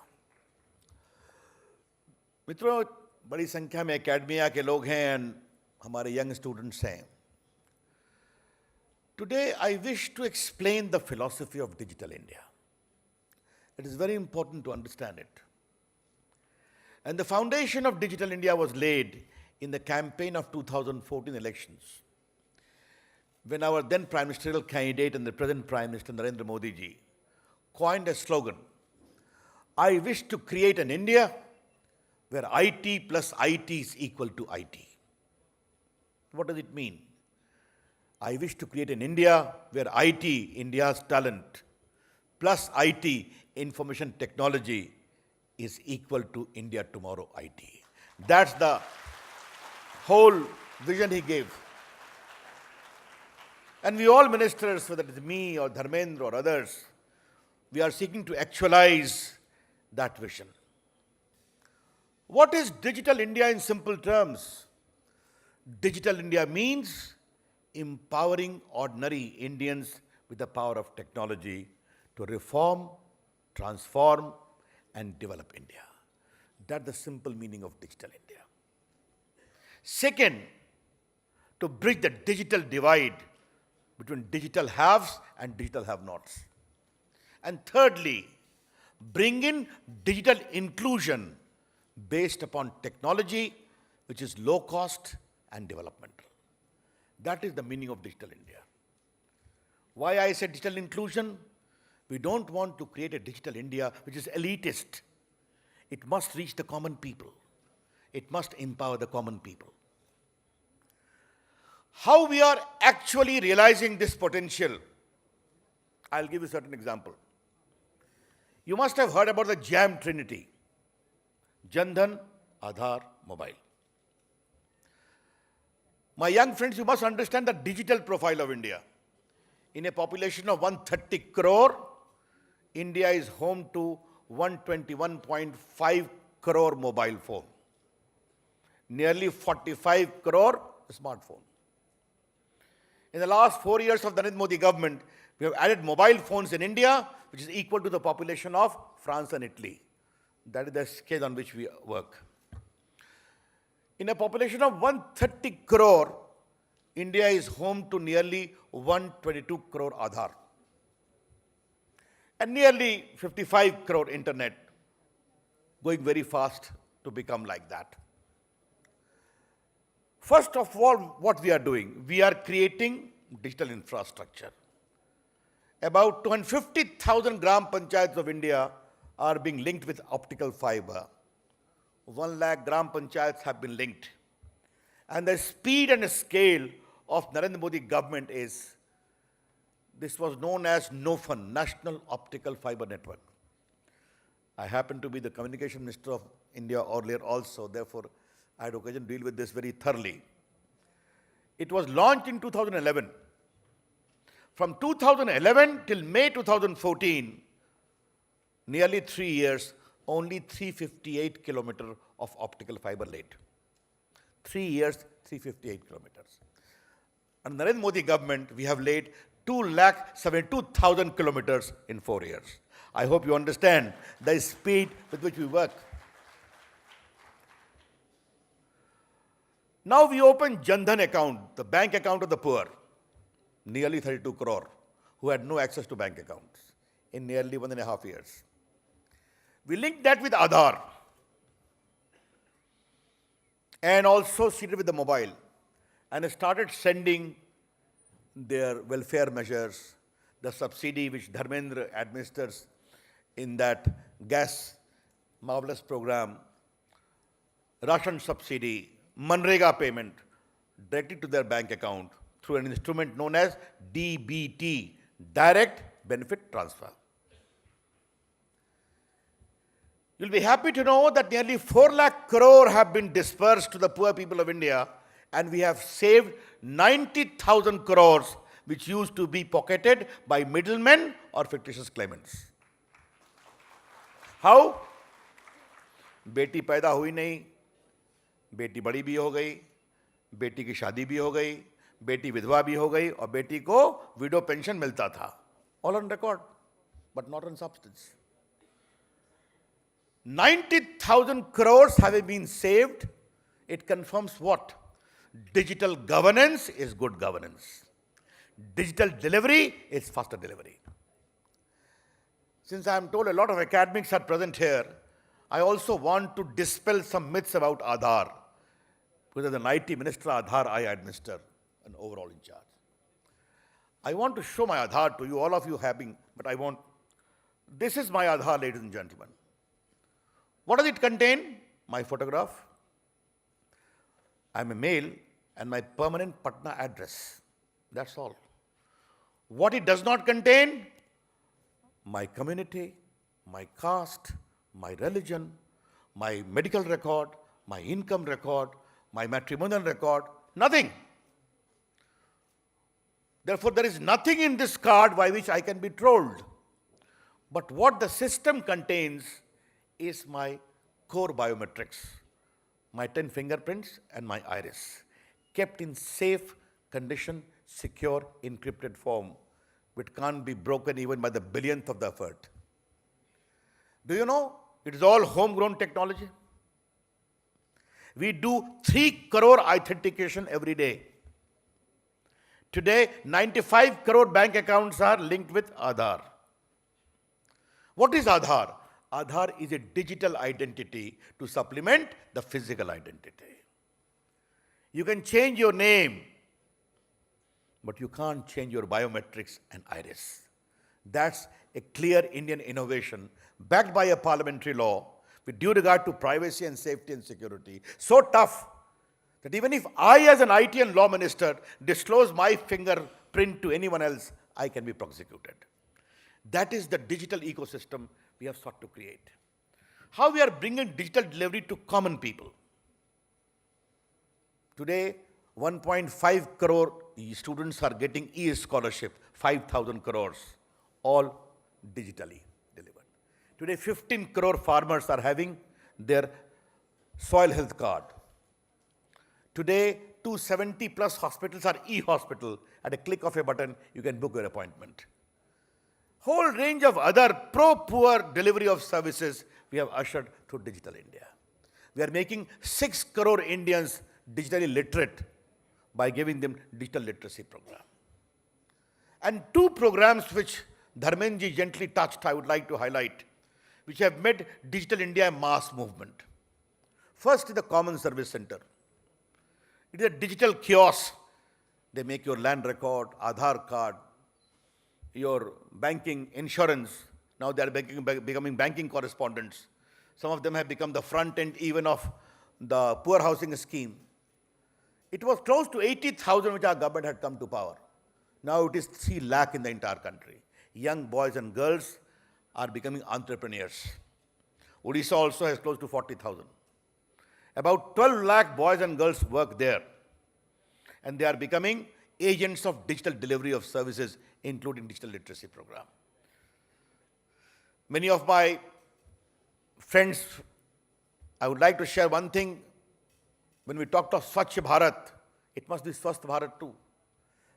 मित्रों, बड़ी संख्या में academia के लोग हैं और हमारे young students हैं. Today I wish to explain the philosophy of digital India. It is very important to understand it. And the foundation of digital India was laid in the campaign of 2014 elections, when our then Prime Ministerial candidate and the present Prime Minister Narendra Modi ji coined a slogan, I wish to create an India where IT plus IT is equal to IT. What does it mean? I wish to create an India where IT, India's talent, plus IT, information technology, is equal to India tomorrow IT. That's the whole vision he gave. And we all ministers, whether it's me or Dharmendra or others, we are seeking to actualize that vision. What is Digital India in simple terms? Digital India means empowering ordinary Indians with the power of technology to reform, transform, and develop India. That's the simple meaning of Digital India. Second, to bridge the digital divide between digital haves and digital have-nots. And thirdly, bring in digital inclusion based upon technology, which is low cost and developmental. That is the meaning of Digital India. Why I said digital inclusion? We don't want to create a digital India which is elitist. It must reach the common people. It must empower the common people. How we are actually realizing this potential? I'll give you a certain example. You must have heard about the JAM Trinity. Jan Dhan, Aadhaar, Mobile. My young friends, you must understand the digital profile of India. In a population of 130 crore, India is home to 121.5 crore mobile phone. Nearly 45 crore smartphone. In the last 4 years of the Narendra Modi government, we have added mobile phones in India, which is equal to the population of France and Italy. That is the scale on which we work. In a population of 130 crore, India is home to nearly 122 crore Aadhaar. And nearly 55 crore internet, going very fast to become like that. First of all, what we are doing, we are creating digital infrastructure. About 250,000 gram panchayats of India are being linked with optical fiber. 1 lakh gram panchayats have been linked. And the speed and scale of Narendra Modi government is, this was known as NOFN, National Optical Fiber Network. I happen to be the Communication Minister of India earlier also, therefore I had occasion to deal with this very thoroughly. It was launched in 2011. From 2011 till May 2014, nearly 3 years, only 358 kilometers of optical fiber laid. 3 years, 358 kilometers. Under Narendra Modi government, we have laid 2,72,000 kilometers in 4 years. I hope you understand the speed with which we work. Now we open Jan Dhan account, the bank account of the poor, nearly 32 crore, who had no access to bank accounts in nearly 1.5 years. We linked that with Aadhaar and also seated with the mobile and started sending their welfare measures, the subsidy which Dharmendra administers in that gas marvelous program, ration subsidy, Manrega payment directly to their bank account through an instrument known as DBT, Direct Benefit Transfer. You'll be happy to know that nearly 4 lakh crore have been dispersed to the poor people of India, and we have saved 90,000 crores which used to be pocketed by middlemen or fictitious claimants. How? बेटी पैदा हुई नहीं, बेटी बड़ी भी हो गई, बेटी की शादी भी हो गई, बेटी विधवा भी हो गई और बेटी को विडो पेंशन मिलता था. All on record, but not on substance. 90,000 crores have been saved. It confirms what? Digital governance is good governance. Digital delivery is faster delivery. Since I am told a lot of academics are present here, I also want to dispel some myths about Aadhaar. Because as an IT minister, Aadhaar I administer and overall in charge. I want to show my Aadhaar to you, all of you having, but I want, this is my Aadhaar, ladies and gentlemen. What does it contain? My photograph. I'm a male and my permanent Patna address. That's all. What it does not contain? My community, my caste, my religion, my medical record, my income record, my matrimonial record, nothing. Therefore, there is nothing in this card by which I can be trolled. But what the system contains is my core biometrics, my 10 fingerprints and my iris, kept in safe condition, secure, encrypted form, which can't be broken even by the billionth of the effort. Do you know it is all homegrown technology? We do 3 crore authentication every day. Today, 95 crore bank accounts are linked with Aadhaar. What is Aadhaar? Aadhaar is a digital identity to supplement the physical identity. You can change your name, but you can't change your biometrics and iris. That's a clear Indian innovation backed by a parliamentary law with due regard to privacy and safety and security. So tough that even if I, as an IT and law minister, disclose my fingerprint to anyone else, I can be prosecuted. That is the digital ecosystem we have sought to create. How we are bringing digital delivery to common people. Today, 1.5 crore students are getting e-scholarship, 5,000 crores, all digitally delivered. Today, 15 crore farmers are having their soil health card. Today, 270 plus hospitals are e-hospital. At a click of a button, you can book your appointment. Whole range of other pro-poor delivery of services we have ushered through Digital India. We are making 6 crore Indians digitally literate by giving them digital literacy program. And 2 programs which Dharmendra gently touched, I would like to highlight, which have made Digital India a mass movement. First is the Common Service Center. It is a digital kiosk. They make your land record, Aadhaar card, your banking, insurance. Now they are becoming banking correspondents. Some of them have become the front end even of the poor housing scheme. It was close to 80,000 which our government had come to power. Now it is 3 lakh in the entire country. Young boys and girls are becoming entrepreneurs. Odisha also has close to 40,000. About 12 lakh boys and girls work there. And they are becoming agents of digital delivery of services, including digital literacy program. Many of my friends, I would like to share one thing. When we talked of Swachh Bharat, it must be Swasth Bharat too.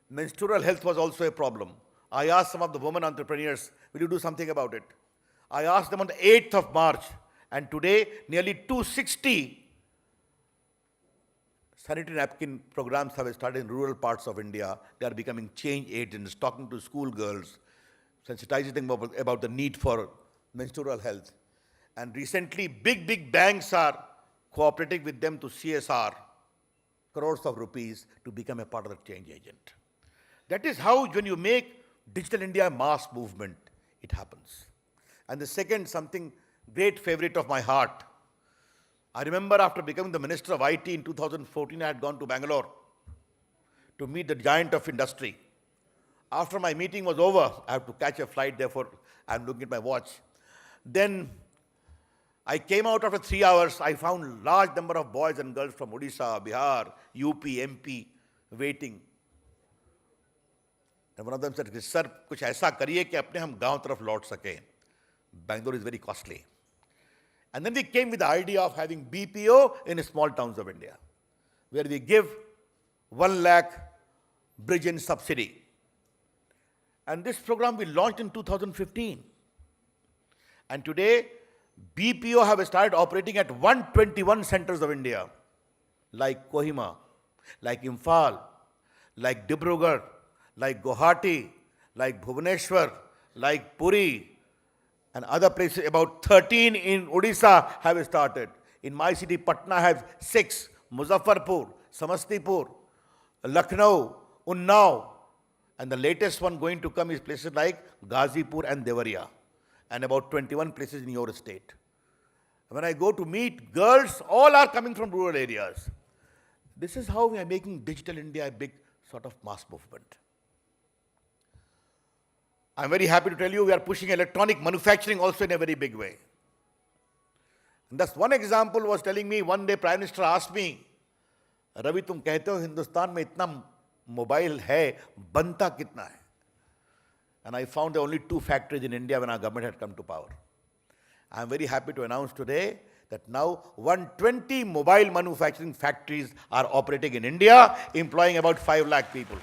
Menstrual health was also a problem. I asked some of the women entrepreneurs, will you do something about it? I asked them on the 8th of March, and today nearly 260 sanitary napkin programs have started in rural parts of India. They are becoming change agents, talking to schoolgirls, sensitizing them about the need for menstrual health. And recently, big banks are cooperating with them to CSR, crores of rupees, to become a part of the change agent. That is how, when you make Digital India a mass movement, it happens. And the second, something great favorite of my heart. I remember after becoming the Minister of IT in 2014, I had gone to Bangalore to meet the giant of industry. After my meeting was over, I have to catch a flight, therefore I'm looking at my watch. Then I came out after 3 hours. I found large number of boys and girls from Odisha, Bihar, UP, MP waiting. And one of them said, sir, kuch aisa kariye ki apne hum gaon taraf laut sake. Bangalore is very costly. And then we came with the idea of having BPO in small towns of India, where we give 1 lakh bridge in subsidy. And this program we launched in 2015. And today, BPO have started operating at 121 centers of India, like Kohima, like Imphal, like Dibrugarh, like Guwahati, like Bhubaneswar, like Puri, and other places. About 13 in Odisha have started. In my city, Patra has 6, Muzaffarpur, Samastipur, Lucknow, Unnao, and the latest one going to come is places like Ghazipur and Devariya, and about 21 places in your state. When I go to meet girls, all are coming from rural areas. This is how we are making Digital India a big sort of mass movement. I'm very happy to tell you we are pushing electronic manufacturing also in a very big way. And that's one example was telling me, one day Prime Minister asked me, Ravi, तुम कहते हो हिंदुस्तान में इतना mobile है, बनता कितना है? And I found there were only 2 factories in India when our government had come to power. I am very happy to announce today that now 120 mobile manufacturing factories are operating in India, employing about 5 lakh people.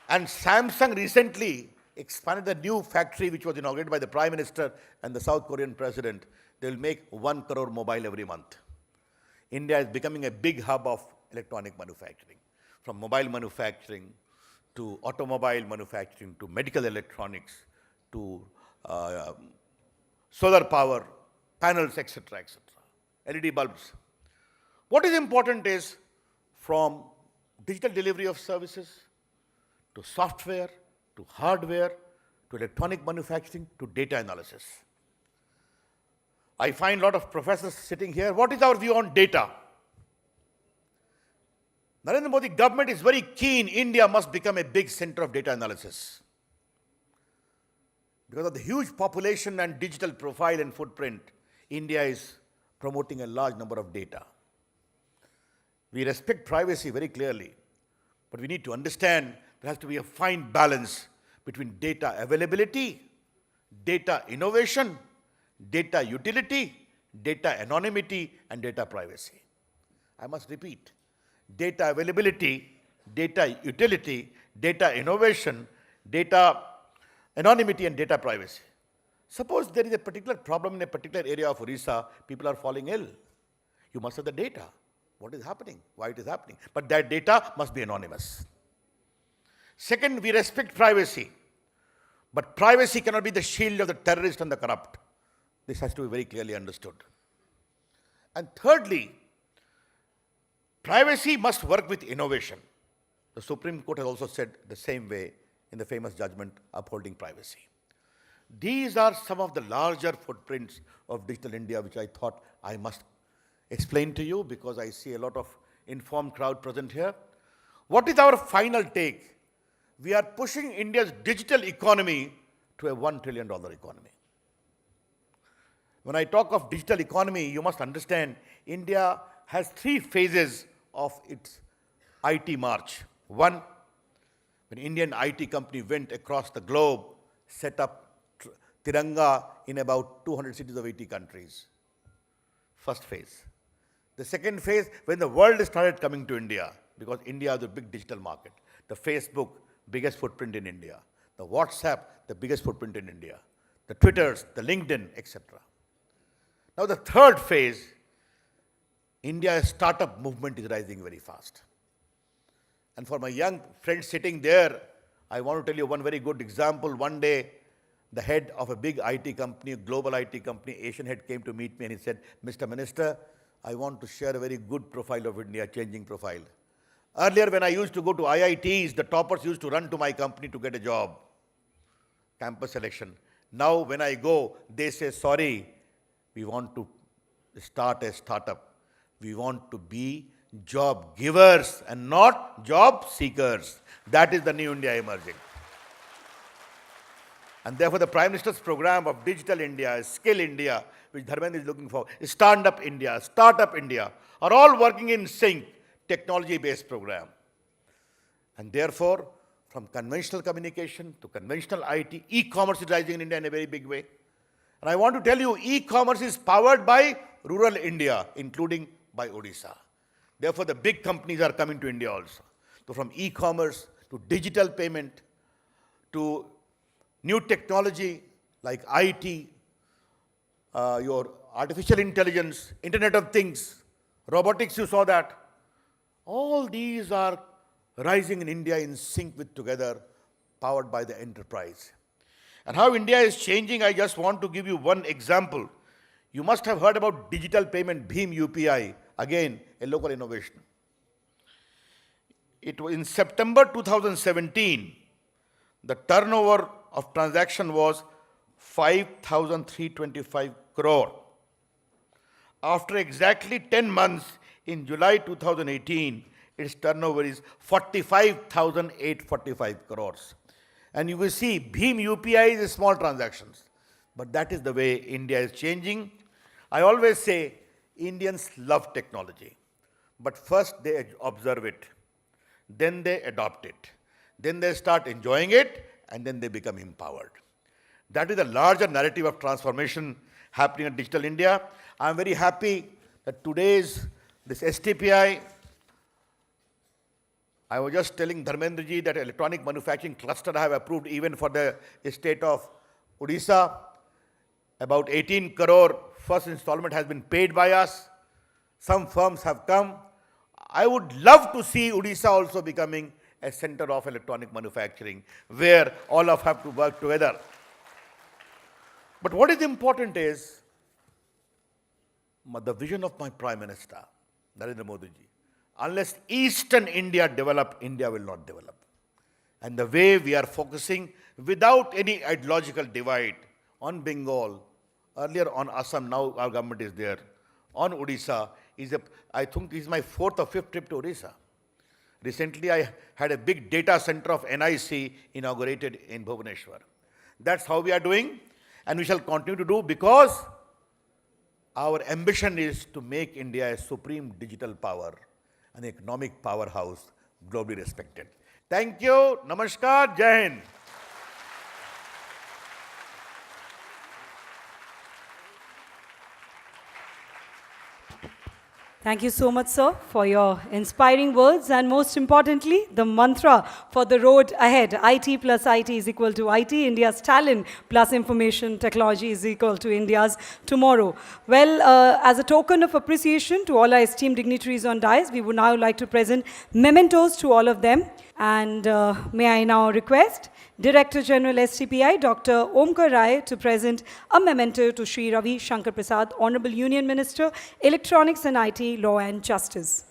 And Samsung recently expanded the new factory which was inaugurated by the Prime Minister and the South Korean President. They will make 1 crore mobile every month. India is becoming a big hub of electronic manufacturing. From mobile manufacturing to automobile manufacturing to medical electronics to solar power, panels, etc., etc., LED bulbs. What is important is from digital delivery of services to software, to hardware, to electronic manufacturing, to data analysis. I find a lot of professors sitting here. What is our view on data? Narendra Modi government is very keen. India must become a big center of data analysis. Because of the huge population and digital profile and footprint, India is promoting a large number of data. We respect privacy very clearly, but we need to understand there has to be a fine balance between data availability, data innovation, data utility, data anonymity, and data privacy. I must repeat, data availability, data utility, data innovation, data anonymity, and data privacy. Suppose there is a particular problem in a particular area of Odisha, people are falling ill. You must have the data. What is happening? Why it is happening? But that data must be anonymous. Second, we respect privacy. But privacy cannot be the shield of the terrorist and the corrupt. This has to be very clearly understood. And thirdly, privacy must work with innovation. The Supreme Court has also said the same way in the famous judgment upholding privacy. These are some of the larger footprints of Digital India which I thought I must explain to you because I see a lot of informed crowd present here. What is our final take? We are pushing India's digital economy to a $1 trillion economy. When I talk of digital economy, you must understand India has 3 phases of its IT march. One, when Indian IT company went across the globe, set up Tiranga in about 200 cities of 80 countries. First phase. The second phase, when the world started coming to India, because India is a big digital market. The Facebook, biggest footprint in India. The WhatsApp, the biggest footprint in India. The Twitters, the LinkedIn, etc. Now the third phase, India's startup movement is rising very fast. And for my young friends sitting there, I want to tell you one very good example. One day, the head of a big IT company, a global IT company, Asian head, came to meet me and he said, Mr. Minister, I want to share a very good profile of India, changing profile. Earlier, when I used to go to IITs, the toppers used to run to my company to get a job, campus selection. Now, when I go, they say, sorry, we want to start a startup. We want to be job givers and not job seekers. That is the new India emerging. And therefore, the Prime Minister's program of Digital India, Skill India, which Dharmendra is looking for, Stand Up India, Startup India, are all working in sync, technology-based program. And therefore, from conventional communication to conventional IT, e-commerce is rising in India in a very big way. And I want to tell you, e-commerce is powered by rural India, including by Odisha. Therefore, the big companies are coming to India also. So from e-commerce to digital payment to new technology like IT, your artificial intelligence, Internet of Things, robotics, you saw that. All these are rising in India in sync with together, powered by the enterprise. And how India is changing, I just want to give you one example. You must have heard about digital payment, Bhim UPI, again, a local innovation. It was in September 2017, the turnover of transaction was 5,325 crore. After exactly 10 months, in July 2018, its turnover is 45,845 crores. And you will see, Bhim UPI is small transactions. But that is the way India is changing. I always say Indians love technology, but first they observe it, then they adopt it, then they start enjoying it, and then they become empowered. That is the larger narrative of transformation happening in digital India. I am very happy that today's this STPI, I was just telling Dharmendra ji that electronic manufacturing cluster I have approved even for the state of Odisha. About 18 crore first installment has been paid by us. Some firms have come. I would love to see Odisha also becoming a center of electronic manufacturing where all of us have to work together. But what is important is the vision of my Prime Minister, Narendra Modi ji. Unless Eastern India develop, India will not develop. And the way we are focusing without any ideological divide on Bengal, earlier on Assam, now our government is there, on Odisha, I think this is my 4th or 5th trip to Odisha. Recently I had a big data center of NIC inaugurated in Bhubaneswar. That's how we are doing, and we shall continue to do, because our ambition is to make India a supreme digital power, an economic powerhouse, globally respected. Thank you. Namaskar. Jai Hind. Thank you so much, sir, for your inspiring words, and most importantly, the mantra for the road ahead. IT plus IT is equal to IT. India's talent plus information technology is equal to India's tomorrow. Well, as a token of appreciation to all our esteemed dignitaries on dais, we would now like to present mementos to all of them. And may I now request Director General STPI, Dr. Omkar Rai, to present a memento to Shri Ravi Shankar Prasad, Honorable Union Minister, Electronics and IT, Law and Justice.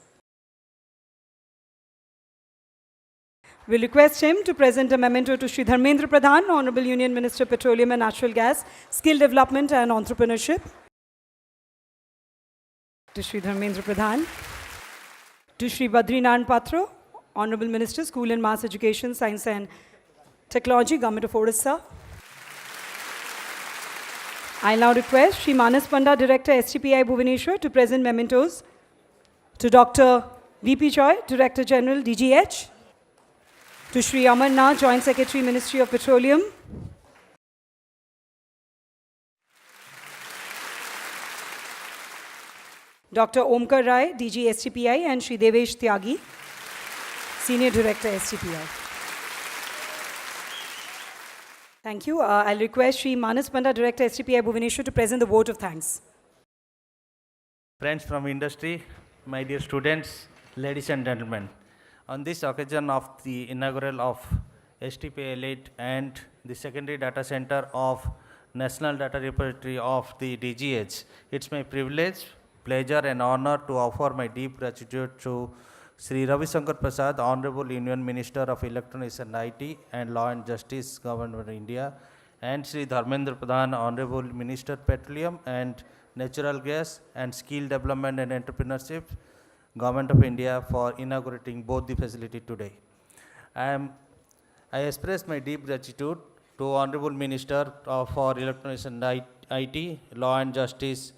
We'll request him to present a memento to Shri Dharmendra Pradhan, Honorable Union Minister, Petroleum and Natural Gas, Skill Development and Entrepreneurship. To Shri Dharmendra Pradhan. To Shri Badrinarayan Patra, Honorable Minister, School and Mass Education, Science and Technology, Government of Odisha. I now request Shri Manas Panda, Director, STPI Bhubaneswar, to present mementos to Dr. V.P. Joy, Director General, DGH, to Shri Amarnath, Joint Secretary, Ministry of Petroleum, Dr. Omkar Rai, DG STPI, and Shri Devesh Tyagi, Senior Director, STPI. Thank you. I'll request Shri Manas Panda, Director, STPI Bhubaneswar, to present the vote of thanks. Friends from industry, my dear students, ladies and gentlemen, on this occasion of the inaugural of STPI Elite and the secondary data center of National Data Repository of the DGH, it's my privilege, pleasure and honor to offer my deep gratitude to Shri Ravi Shankar Prasad, Honorable Union Minister of Electronics and IT and Law and Justice, Government of India, and Shri Dharmendra Pradhan, Honorable Minister, Petroleum and Natural Gas and Skill Development and Entrepreneurship, Government of India, for inaugurating both the facility today. I express my deep gratitude to Honorable Minister for Electronics and IT, Law and Justice,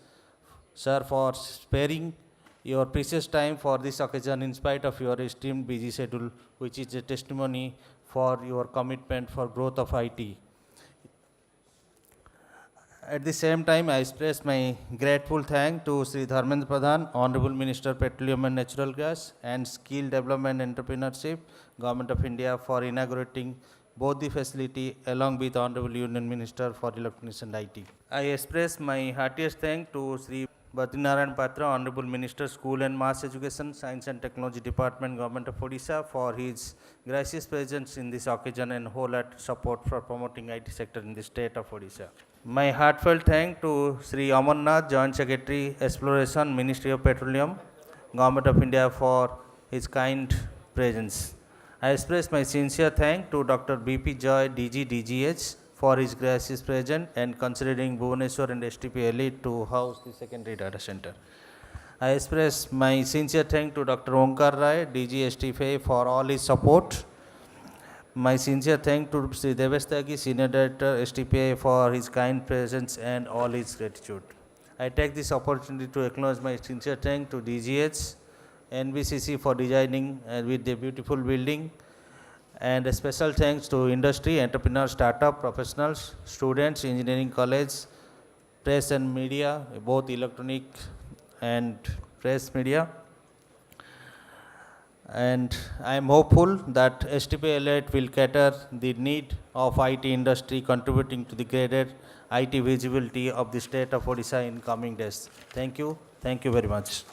sir, for sparing your precious time for this occasion in spite of your esteemed busy schedule, which is a testimony for your commitment for growth of IT. At the same time, I express my grateful thanks to Shri Dharmendra Pradhan, Honorable Minister, Petroleum and Natural Gas and Skill Development and Entrepreneurship, Government of India, for inaugurating both the facility along with Honorable Union Minister for Electronics and IT. I express my heartiest thanks to Shri Badrinarayan Patra, Honorable Minister, School and Mass Education, Science and Technology Department, Government of Odisha, for his gracious presence in this occasion and wholehearted support for promoting IT sector in the state of Odisha. My heartfelt thanks to Shri Amarnath, Joint Secretary, Exploration, Ministry of Petroleum, Government of India, for his kind presence. I express my sincere thanks to Dr. B.P. Joy, DG DGH, for his gracious presence and considering Bhubaneswar and STPI Elite to house the secondary data center. I express my sincere thanks to Dr. Omkar Rai, DG STPI, for all his support. My sincere thanks to Shri Devastagi, Senior Director, STPI, for his kind presence and all his gratitude. I take this opportunity to acknowledge my sincere thanks to DGH, NBCC for designing with the beautiful building, and a special thanks to industry, entrepreneurs, startup, professionals, students, engineering college, press and media, both electronic and press media. And I am hopeful that STPI Elite will cater the need of IT industry, contributing to the greater IT visibility of the state of Odisha in coming days. Thank you very much.